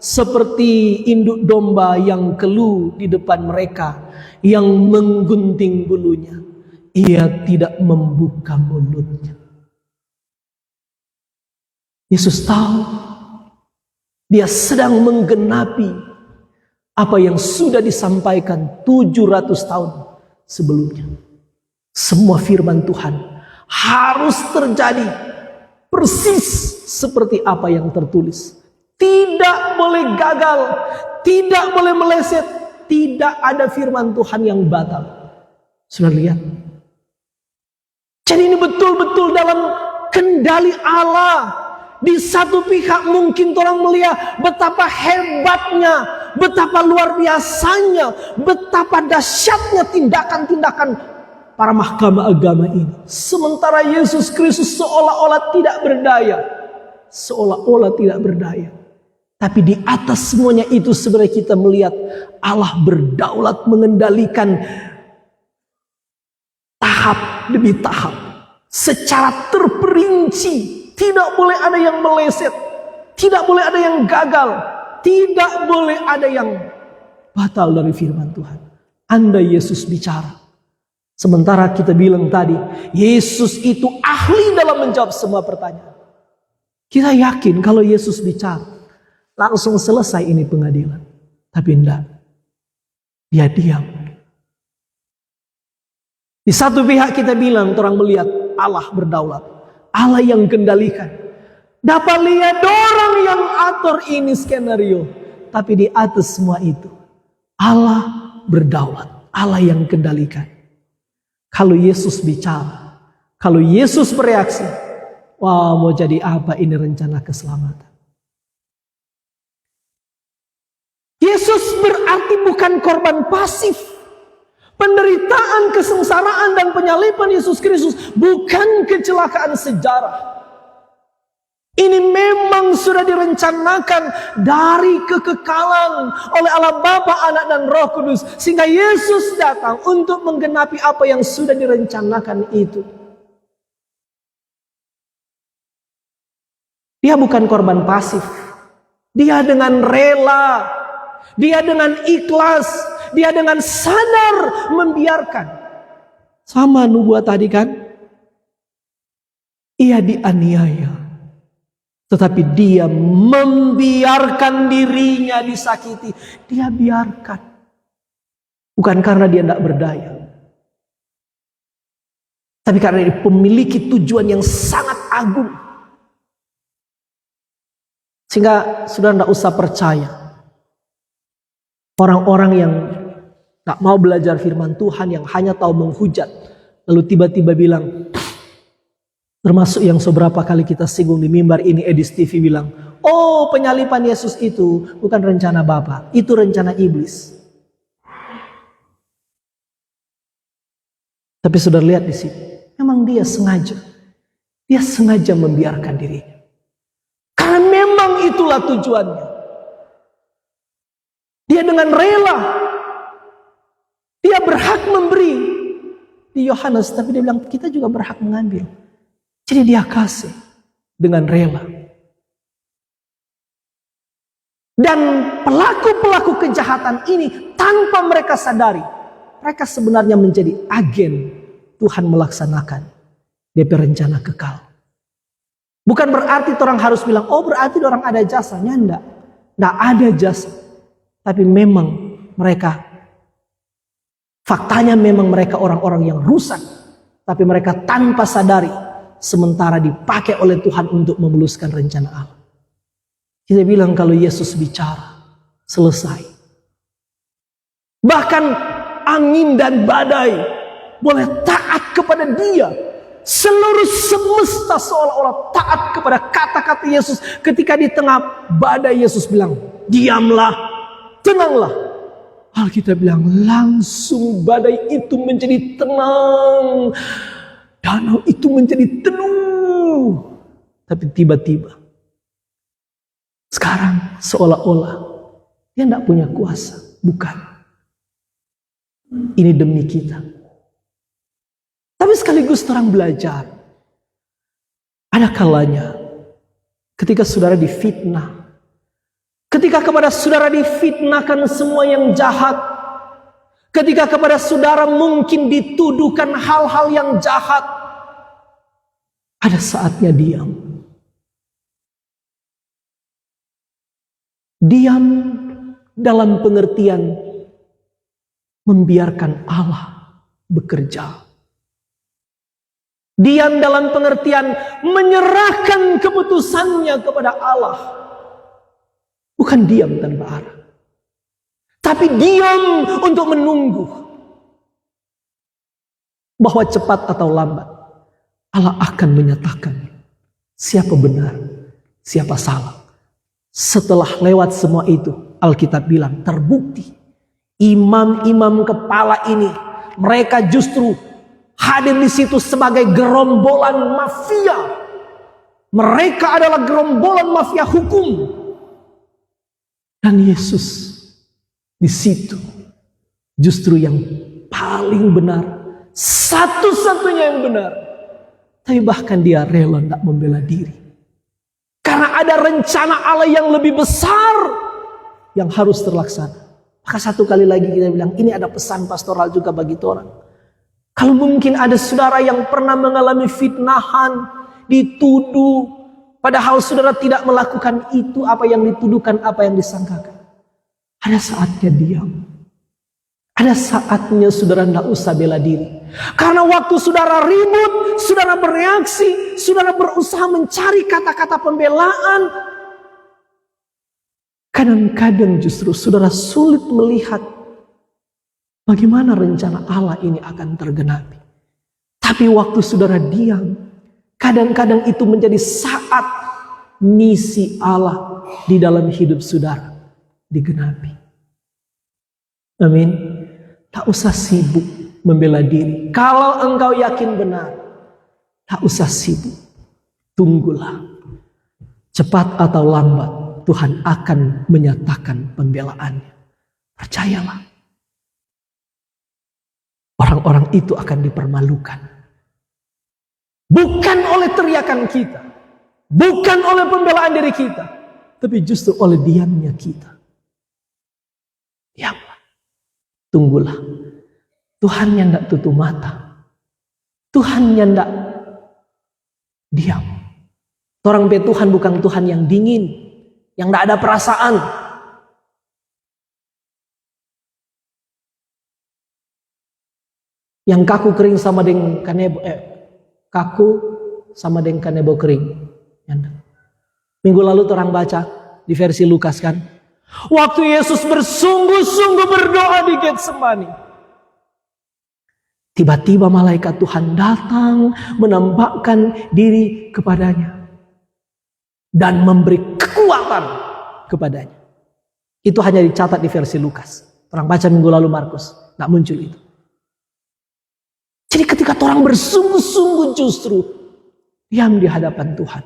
seperti induk domba yang keluh di depan mereka yang menggunting bulunya, ia tidak membuka mulutnya. Yesus tahu dia sedang menggenapi apa yang sudah disampaikan 700 tahun sebelumnya. Semua firman Tuhan harus terjadi persis seperti apa yang tertulis. Tidak boleh gagal, tidak boleh meleset, tidak ada firman Tuhan yang batal. Sudah lihat? Jadi ini betul-betul dalam kendali Allah. Di satu pihak mungkin orang melihat betapa hebatnya, betapa luar biasanya, betapa dahsyatnya tindakan-tindakan para mahkamah agama ini. Sementara Yesus Kristus seolah-olah tidak berdaya. Seolah-olah tidak berdaya. Tapi di atas semuanya itu sebenarnya kita melihat Allah berdaulat mengendalikan tahap demi tahap. Secara terperinci. Tidak boleh ada yang meleset. Tidak boleh ada yang gagal. Tidak boleh ada yang batal dari firman Tuhan. Andai Yesus bicara. Sementara kita bilang tadi, Yesus itu ahli dalam menjawab semua pertanyaan. Kita yakin kalau Yesus bicara, langsung selesai ini pengadilan. Tapi enggak. Dia diam. Di satu pihak kita bilang, orang melihat Allah berdaulat. Allah yang kendalikan. Dapat lihat orang yang atur ini skenario. Tapi di atas semua itu, Allah berdaulat. Allah yang kendalikan. Kalau Yesus bicara, kalau Yesus bereaksi, wah, mau jadi apa ini rencana keselamatan. Yesus berarti bukan korban pasif. Penderitaan, kesengsaraan, dan penyaliban Yesus Kristus bukan kecelakaan sejarah. Ini memang sudah direncanakan dari kekekalan oleh Allah Bapa, Anak, dan Roh Kudus. Sehingga Yesus datang untuk menggenapi apa yang sudah direncanakan itu. Dia bukan korban pasif. Dia dengan rela. Dia dengan ikhlas. dia dengan sadar membiarkan. Sama nubuat tadi kan? Ia dianiaya, tetapi dia membiarkan dirinya disakiti. Dia biarkan. Bukan karena dia tidak berdaya, tapi karena dia memiliki tujuan yang sangat agung. Sehingga sudah tidak usah percaya orang-orang yang tak mau belajar firman Tuhan, yang hanya tahu menghujat, lalu tiba-tiba bilang, termasuk yang seberapa kali kita singgung di mimbar ini, Edis TV bilang, oh, penyalipan Yesus itu bukan rencana Bapa, itu rencana iblis. Tapi sudah lihat di sini, memang dia sengaja membiarkan dirinya. Karena memang itulah tujuannya. Dia dengan rela, dia berhak memberi di Yohanes, tapi dia bilang kita juga berhak mengambil. Jadi dia kasih dengan rela. Dan pelaku-pelaku kejahatan ini tanpa mereka sadari, mereka sebenarnya menjadi agen Tuhan melaksanakan DP rencana kekal. Bukan berarti orang harus bilang, oh berarti orang ada jasanya. Enggak ada jasa. Tapi memang mereka, faktanya memang mereka orang-orang yang rusak. Tapi mereka tanpa sadari, sementara dipakai oleh Tuhan untuk memuluskan rencana Allah. Kita bilang kalau Yesus bicara, selesai. Bahkan angin dan badai boleh taat kepada dia. Seluruh semesta seolah-olah taat kepada kata-kata Yesus. Ketika di tengah badai Yesus bilang, diamlah, tenanglah. Alkitab bilang langsung badai itu menjadi tenang. Danau itu menjadi teduh. Tapi tiba-tiba sekarang seolah-olah dia tidak punya kuasa. Bukan. Ini demi kita. Tapi sekaligus orang belajar. Ada kalanya ketika saudara difitnah. Ketika kepada saudara difitnahkan semua yang jahat. Ketika kepada saudara mungkin dituduhkan hal-hal yang jahat. Ada saatnya diam. Diam dalam pengertian membiarkan Allah bekerja. Diam dalam pengertian menyerahkan keputusannya kepada Allah. Bukan diam tanpa arah. Tapi diam untuk menunggu. Bahwa cepat atau lambat Allah akan menyatakan siapa benar, siapa salah. Setelah lewat semua itu, Alkitab bilang terbukti. Imam-imam kepala ini, mereka justru hadir di situ sebagai gerombolan mafia. Mereka adalah gerombolan mafia hukum. Dan Yesus di situ justru yang paling benar, satu-satunya yang benar. Tapi bahkan dia rela tidak membela diri. Karena ada rencana Allah yang lebih besar yang harus terlaksana. Maka satu kali lagi kita bilang, ini ada pesan pastoral juga bagi orang. Kalau mungkin ada saudara yang pernah mengalami fitnahan, dituduh, padahal saudara tidak melakukan itu, apa yang dituduhkan, apa yang disangkakan. Ada saatnya diam. Ada saatnya saudara tidak usah bela diri. Karena waktu saudara ribut, saudara bereaksi, saudara berusaha mencari kata-kata pembelaan. Kadang-kadang justru saudara sulit melihat bagaimana rencana Allah ini akan tergenapi. Tapi waktu saudara diam, kadang-kadang itu menjadi saat misi Allah di dalam hidup saudara digenapi. Amin. Tak usah sibuk membela diri. Kalau engkau yakin benar, tak usah sibuk. Tunggulah. Cepat atau lambat, Tuhan akan menyatakan pembelaannya. Percayalah. Orang-orang itu akan dipermalukan. Bukan oleh teriakan kita. Bukan oleh pembelaan diri kita. Tapi justru oleh diamnya kita. Diamlah. tunggulah. Tuhan yang tidak tutup mata. Tuhan yang tidak diam. Orang pe Tuhan bukan Tuhan yang dingin, yang tidak ada perasaan. Yang kaku kering sama dengan kanebo, kaku sama dengan kanebo kering. Minggu lalu orang baca di versi Lukas kan, waktu Yesus bersungguh-sungguh berdoa di Getsemani, tiba-tiba malaikat Tuhan datang menampakkan diri kepadanya dan memberi kekuatan kepadanya. Itu hanya dicatat di versi Lukas. Orang baca minggu lalu Markus, tidak muncul itu. Jadi ketika orang bersungguh-sungguh justru diam di hadapan Tuhan.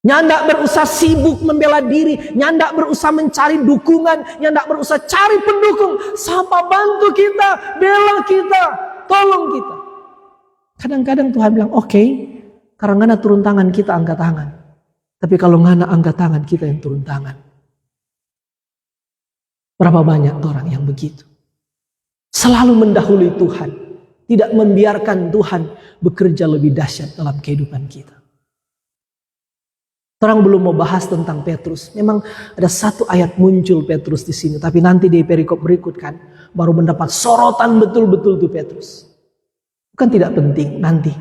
Nyandak berusaha sibuk membela diri, nyandak berusaha mencari dukungan, nyandak berusaha cari pendukung. Siapa bantu kita, bela kita, tolong kita. Kadang-kadang Tuhan bilang, oke, karena ngana turun tangan kita angkat tangan. Tapi kalau ngana angkat tangan kita yang turun tangan. Berapa banyak orang yang begitu. Selalu mendahului Tuhan. Tidak membiarkan Tuhan bekerja lebih dahsyat dalam kehidupan kita. Orang belum mau bahas tentang Petrus. Memang ada satu ayat muncul Petrus di sini. Tapi nanti di perikop berikut kan, baru mendapat sorotan betul-betul tuh Petrus. Bukan tidak penting, nanti.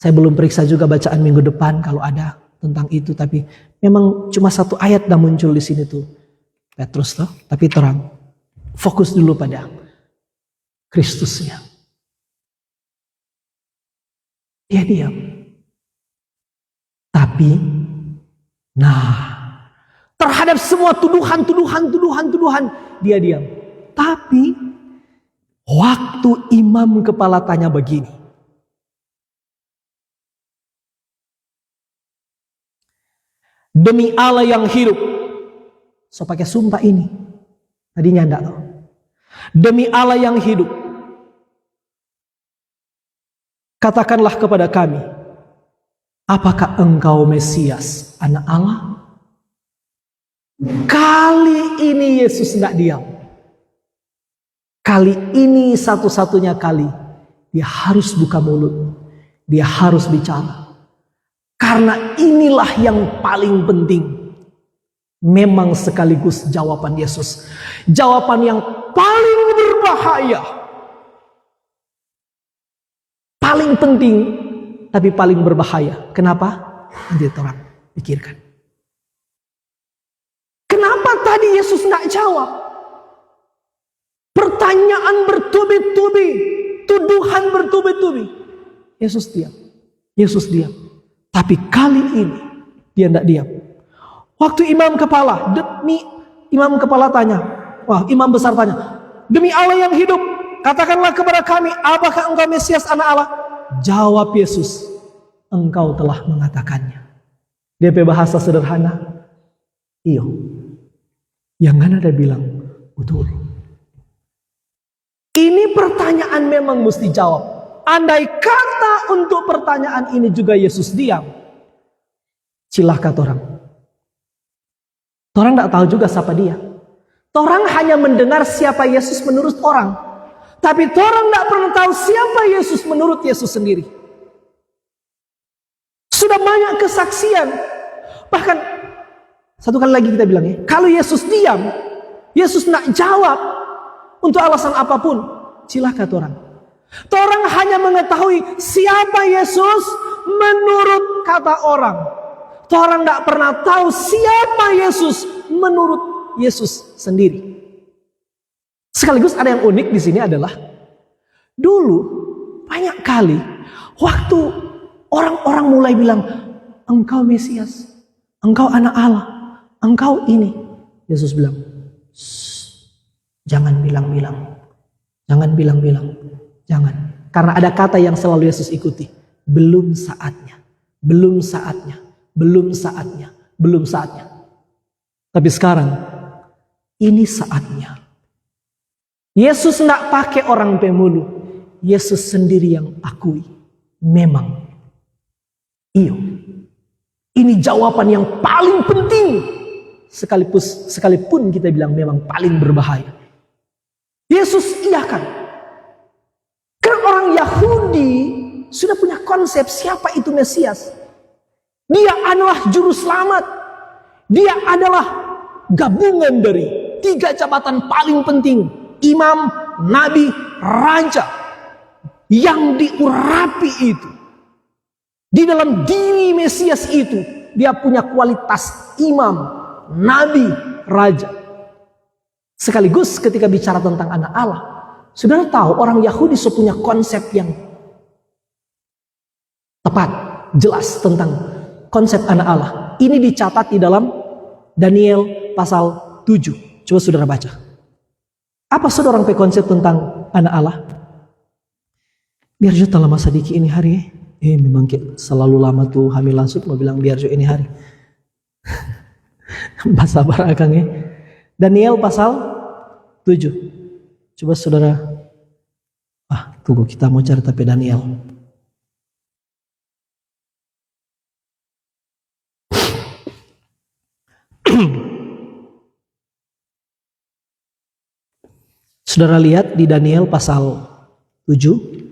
Saya belum periksa juga bacaan minggu depan kalau ada tentang itu. Tapi memang cuma satu ayat dah muncul di sini tuh Petrus tuh. Tapi terang, fokus dulu pada Kristusnya. Dia diam. Tapi, terhadap semua tuduhan, dia diam. Tapi, waktu imam kepala tanya begini. Demi Allah yang hidup. So pakai sumpah ini. Tadinya enggak tahu. Demi Allah yang hidup. Katakanlah kepada kami, apakah engkau Mesias, anak Allah? Kali ini Yesus tidak diam. Kali ini satu-satunya kali dia harus buka mulut. Dia harus bicara. Karena inilah yang paling penting. Memang sekaligus jawaban Yesus. Jawaban yang paling berbahaya. Paling penting, tapi paling berbahaya. Kenapa? Nanti orang pikirkan. Kenapa tadi Yesus tidak jawab? Pertanyaan bertubi-tubi, tuduhan bertubi-tubi. Yesus diam. Yesus diam. Tapi kali ini dia tidak diam. Waktu imam kepala tanya, imam besar tanya, demi Allah yang hidup, katakanlah kepada kami, apakah engkau Mesias anak Allah? Jawab Yesus, engkau telah mengatakannya. DP bahasa sederhana, iyo. Yang kan ada bilang, betul. Ini pertanyaan memang mesti jawab. Andai kata untuk pertanyaan ini juga Yesus diam, cilaka orang. Orang tidak tahu juga siapa dia. Orang hanya mendengar siapa Yesus menurut orang. Tapi orang tidak pernah tahu siapa Yesus menurut Yesus sendiri. Sudah banyak kesaksian. Bahkan satu kali lagi kita bilang ya, kalau Yesus diam, Yesus tidak jawab untuk alasan apapun, cilaka orang. Orang hanya mengetahui siapa Yesus menurut kata orang. Orang tidak pernah tahu siapa Yesus menurut Yesus sendiri. Sekaligus ada yang unik di sini adalah dulu banyak kali waktu orang-orang mulai bilang engkau Mesias, engkau anak Allah, engkau ini, Yesus bilang, jangan bilang-bilang, jangan bilang-bilang, jangan. Karena ada kata yang selalu Yesus ikuti, belum saatnya, belum saatnya, belum saatnya, belum saatnya. Tapi sekarang ini saatnya. Yesus tidak pakai orang pemulu. Yesus sendiri yang akui. Memang. Iyo. Ini jawaban yang paling penting. Sekalipun kita bilang memang paling berbahaya. Yesus iakan. Karena orang Yahudi sudah punya konsep siapa itu Mesias. Dia adalah juru selamat. Dia adalah gabungan dari 3 jabatan paling penting. Imam, Nabi, Raja. Yang diurapi itu. Di dalam diri Mesias itu. Dia punya kualitas imam, Nabi, Raja. Sekaligus ketika bicara tentang anak Allah. Saudara tahu orang Yahudi punya konsep yang tepat, jelas tentang konsep anak Allah. Ini dicatat di dalam Daniel pasal 7. Coba saudara baca. Apa saudara orang konsep tentang anak Allah? Biar jo lama sedikit ini hari. Memang selalu lama tuh hamil langsung mau bilang biar jo ini hari. Bahasa barakang ya. Daniel pasal 7. Coba saudara. Tunggu kita mau cari tapi Daniel. Saudara lihat di Daniel pasal 7.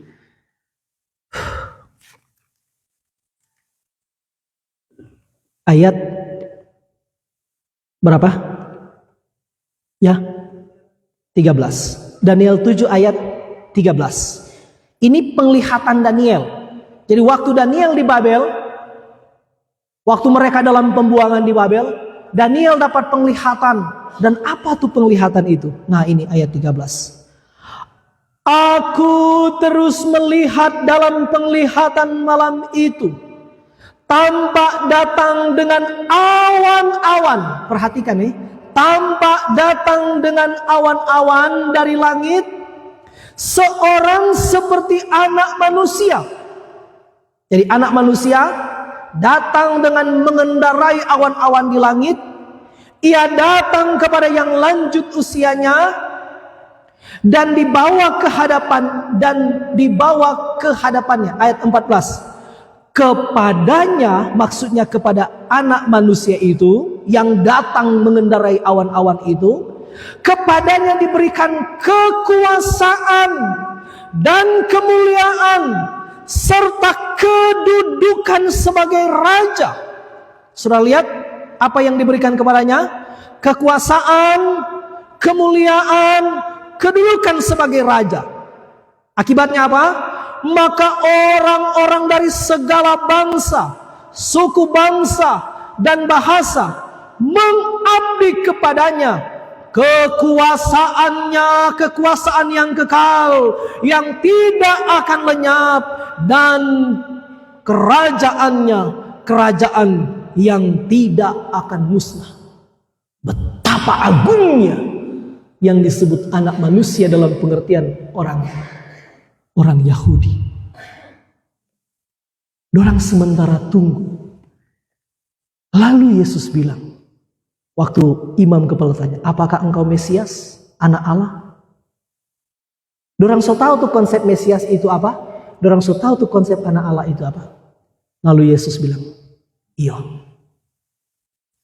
Ayat berapa? Ya, 13. Daniel 7 ayat 13. Ini penglihatan Daniel. Jadi waktu Daniel di Babel, waktu mereka dalam pembuangan di Babel, Daniel dapat penglihatan. Dan apa tuh penglihatan itu? Nah ini ayat 13. Aku terus melihat dalam penglihatan malam itu. Tampak datang dengan awan-awan. Perhatikan nih. Tampak datang dengan awan-awan dari langit. Seorang seperti anak manusia. Jadi anak manusia datang dengan mengendarai awan-awan di langit. Ia datang kepada yang lanjut usianya dan dibawa ke hadapannya. Ayat 14. Kepadanya, maksudnya kepada anak manusia itu yang datang mengendarai awan-awan itu, kepadanya diberikan kekuasaan dan kemuliaan serta kedudukan sebagai raja. Saudara lihat apa yang diberikan kepadanya? Kekuasaan, kemuliaan, kedudukan sebagai raja. Akibatnya apa? Maka orang-orang dari segala bangsa, suku bangsa, dan bahasa mengabdi kepadanya. Kekuasaannya, kekuasaan yang kekal, yang tidak akan lenyap, dan kerajaannya, kerajaan yang tidak akan musnah. Betapa agungnya yang disebut anak manusia dalam pengertian orang Yahudi. Dorang sementara tunggu. Lalu Yesus bilang, waktu imam kepala tanya, apakah engkau Mesias, anak Allah? Dorang so tahu tuh konsep Mesias itu apa? Dorang so tahu tuh konsep anak Allah itu apa? Lalu Yesus bilang, iya.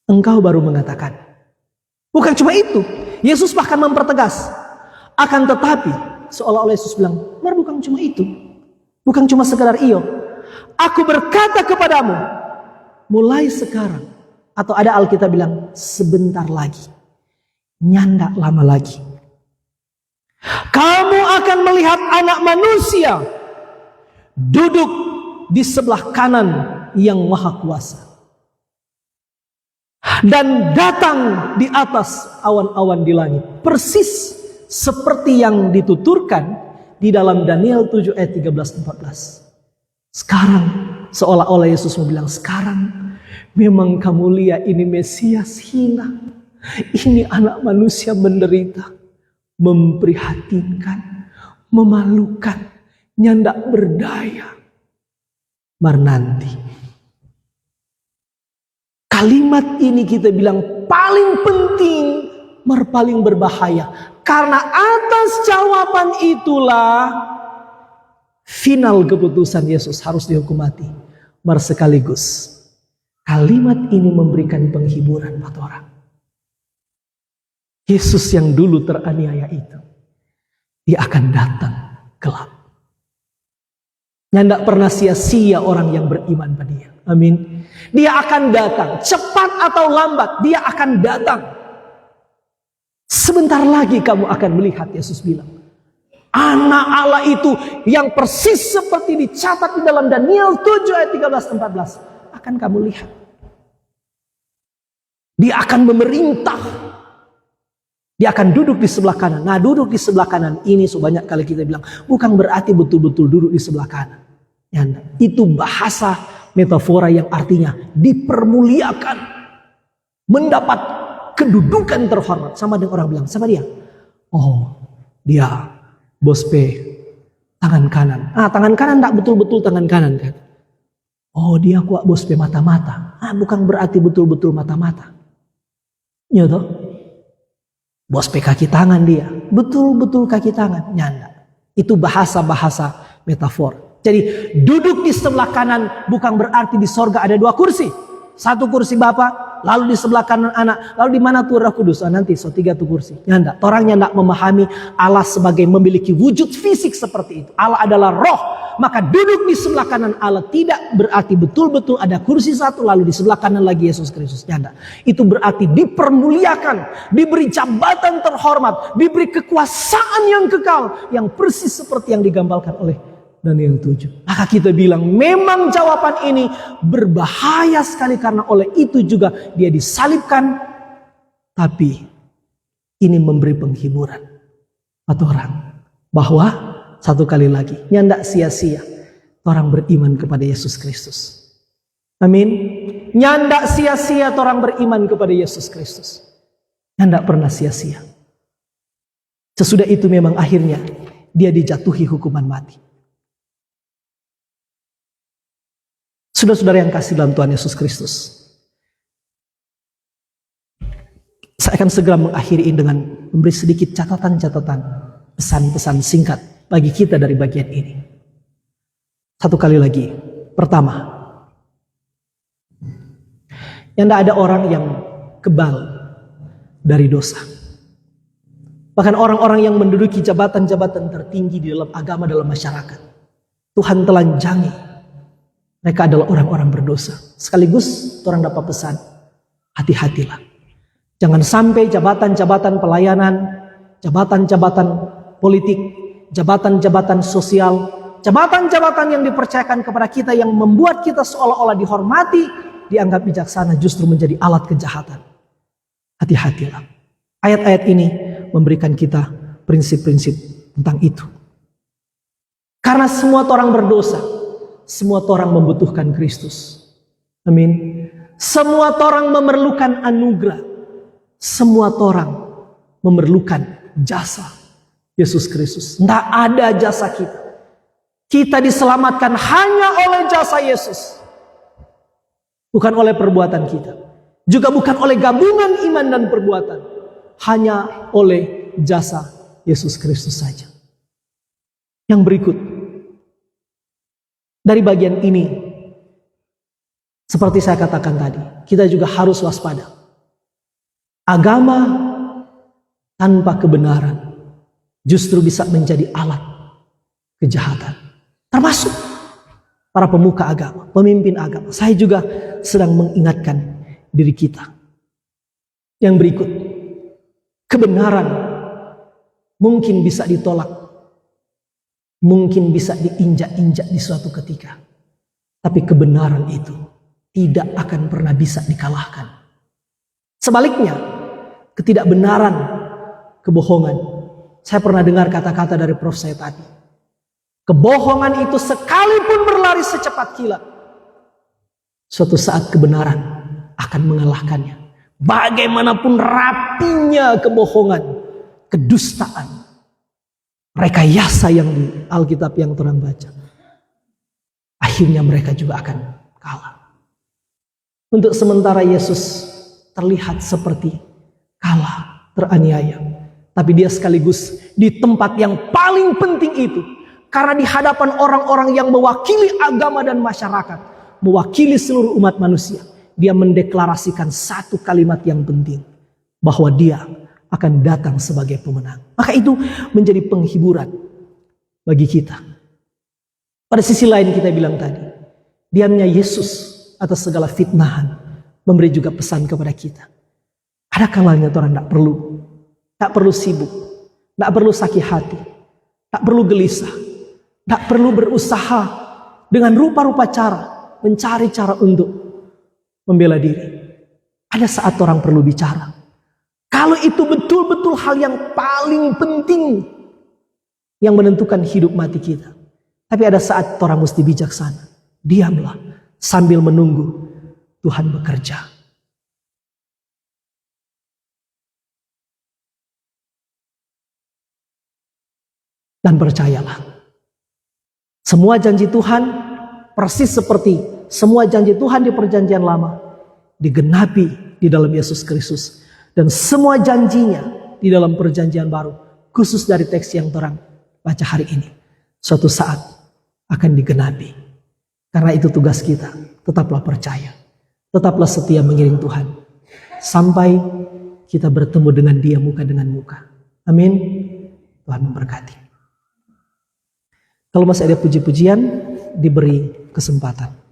Engkau baru mengatakan. Bukan cuma itu. Yesus bahkan mempertegas. Akan tetapi, seolah-olah Yesus bilang, bukan cuma itu. Bukan cuma sekedar iyo. Aku berkata kepadamu, mulai sekarang. Atau ada Alkitab bilang, sebentar lagi. Nyandak lama lagi. Kamu akan melihat anak manusia duduk di sebelah kanan yang maha kuasa. Dan datang di atas awan-awan di langit. Persis seperti yang dituturkan di dalam Daniel 7 ayat 13-14. Sekarang seolah-olah Yesus mau bilang, sekarang memang kamu lihat ini Mesias hina. Ini anak manusia menderita, memprihatinkan, memalukan, nyandak berdaya. Mar nanti kalimat ini kita bilang paling penting, paling berbahaya. Karena atas jawaban itulah final keputusan Yesus harus dihukum mati. Mar sekaligus kalimat ini memberikan penghiburan buat orang. Yesus yang dulu teraniaya itu dia akan datang gelap. Tidak pernah sia-sia orang yang beriman pada dia. Amin. Dia akan datang, cepat atau lambat, dia akan datang. Sebentar lagi kamu akan melihat, Yesus bilang. Anak Allah itu yang persis seperti dicatat di dalam Daniel 7 ayat 13-14. Akan kamu lihat. Dia akan memerintah. Dia akan duduk di sebelah kanan. Nah, duduk di sebelah kanan ini sebanyak kali kita bilang, bukan berarti betul-betul duduk di sebelah kanan. Ya, itu bahasa metafora yang artinya dipermuliakan. Mendapat kedudukan terhormat. Sama dengan orang bilang, sama dia. Oh, dia bos P, tangan kanan. Tangan kanan tak betul-betul tangan kanan kan. Oh, dia kuat bos P mata-mata. Bukan berarti betul-betul mata-mata. Ya toh? Bos P kaki tangan dia. Betul-betul kaki tangan. Nyanda. Itu bahasa-bahasa metafor. Jadi duduk di sebelah kanan bukan berarti di sorga ada 2 kursi. 1 kursi Bapa, lalu di sebelah kanan anak. Lalu di mana tuh Roh Kudus? Nanti 3 tuh kursi. Nyanda. Orangnya tidak memahami Allah sebagai memiliki wujud fisik seperti itu. Allah adalah roh. Maka duduk di sebelah kanan Allah tidak berarti betul-betul ada kursi 1 lalu di sebelah kanan lagi Yesus Kristus. Nyanda. Itu berarti dipermuliakan, diberi jabatan terhormat, diberi kekuasaan yang kekal, yang persis seperti yang digambarkan oleh Daniel 7. Maka kita bilang memang jawaban ini berbahaya sekali karena oleh itu juga dia disalibkan. Tapi ini memberi penghiburan buat orang bahwa satu kali lagi, nyandak sia-sia orang beriman kepada Yesus Kristus. Amin. Nyandak sia-sia orang beriman kepada Yesus Kristus. Nyandak pernah sia-sia. Sesudah itu memang akhirnya dia dijatuhi hukuman mati. Saudara-saudara yang kasih dalam Tuhan Yesus Kristus, saya akan segera mengakhiri dengan memberi sedikit catatan-catatan, pesan-pesan singkat bagi kita dari bagian ini. Satu kali lagi. Pertama, yang tidak ada orang yang kebal dari dosa. Bahkan orang-orang yang menduduki jabatan-jabatan tertinggi di dalam agama, dalam masyarakat, Tuhan telanjangi. Mereka adalah orang-orang berdosa. Sekaligus orang dapat pesan, hati-hatilah. Jangan sampai jabatan-jabatan pelayanan, jabatan-jabatan politik, jabatan-jabatan sosial, jabatan-jabatan yang dipercayakan kepada kita yang membuat kita seolah-olah dihormati, dianggap bijaksana, justru menjadi alat kejahatan. Hati-hatilah. Ayat-ayat ini memberikan kita prinsip-prinsip tentang itu. Karena semua orang berdosa, semua orang membutuhkan Kristus. Amin. Semua orang memerlukan anugerah. Semua orang memerlukan jasa Yesus Kristus. Tidak ada jasa kita. Kita diselamatkan hanya oleh jasa Yesus. Bukan oleh perbuatan kita. Juga bukan oleh gabungan iman dan perbuatan. Hanya oleh jasa Yesus Kristus saja. Yang berikut. Dari bagian ini, seperti saya katakan tadi, kita juga harus waspada. Agama tanpa kebenaran justru bisa menjadi alat kejahatan. Termasuk para pemuka agama, pemimpin agama. Saya juga sedang mengingatkan diri kita. Yang berikut, kebenaran mungkin bisa ditolak, mungkin bisa diinjak-injak di suatu ketika. Tapi kebenaran itu tidak akan pernah bisa dikalahkan. Sebaliknya, ketidakbenaran, kebohongan. Saya pernah dengar kata-kata dari prof saya tadi. Kebohongan itu sekalipun berlari secepat kilat, suatu saat kebenaran akan mengalahkannya. Bagaimanapun rapinya kebohongan, kedustaan, rekayasa yang di Alkitab yang terang baca, akhirnya mereka juga akan kalah. Untuk sementara Yesus terlihat seperti kalah, teraniaya. Tapi dia sekaligus di tempat yang paling penting itu. Karena di hadapan orang-orang yang mewakili agama dan masyarakat, mewakili seluruh umat manusia, dia mendeklarasikan satu kalimat yang penting. Bahwa dia akan datang sebagai pemenang. Maka itu menjadi penghiburan bagi kita. Pada sisi lain kita bilang tadi, diamnya Yesus atas segala fitnahan memberi juga pesan kepada kita. Ada kalanya orang tak perlu sibuk, tak perlu sakit hati, tak perlu gelisah, tak perlu berusaha dengan rupa-rupa cara, mencari cara untuk membela diri. Ada saat orang perlu bicara. Kalau itu betul-betul hal yang paling penting yang menentukan hidup mati kita. Tapi ada saat orang mesti bijaksana. Diamlah sambil menunggu Tuhan bekerja. Dan percayalah, semua janji Tuhan persis seperti semua janji Tuhan di perjanjian lama digenapi di dalam Yesus Kristus. Dan semua janjinya di dalam perjanjian baru, khusus dari teks yang terang baca hari ini, suatu saat akan digenapi. Karena itu tugas kita, tetaplah percaya, tetaplah setia mengiring Tuhan, sampai kita bertemu dengan Dia muka dengan muka. Amin. Tuhan memberkati. Kalau masih ada puji-pujian, diberi kesempatan.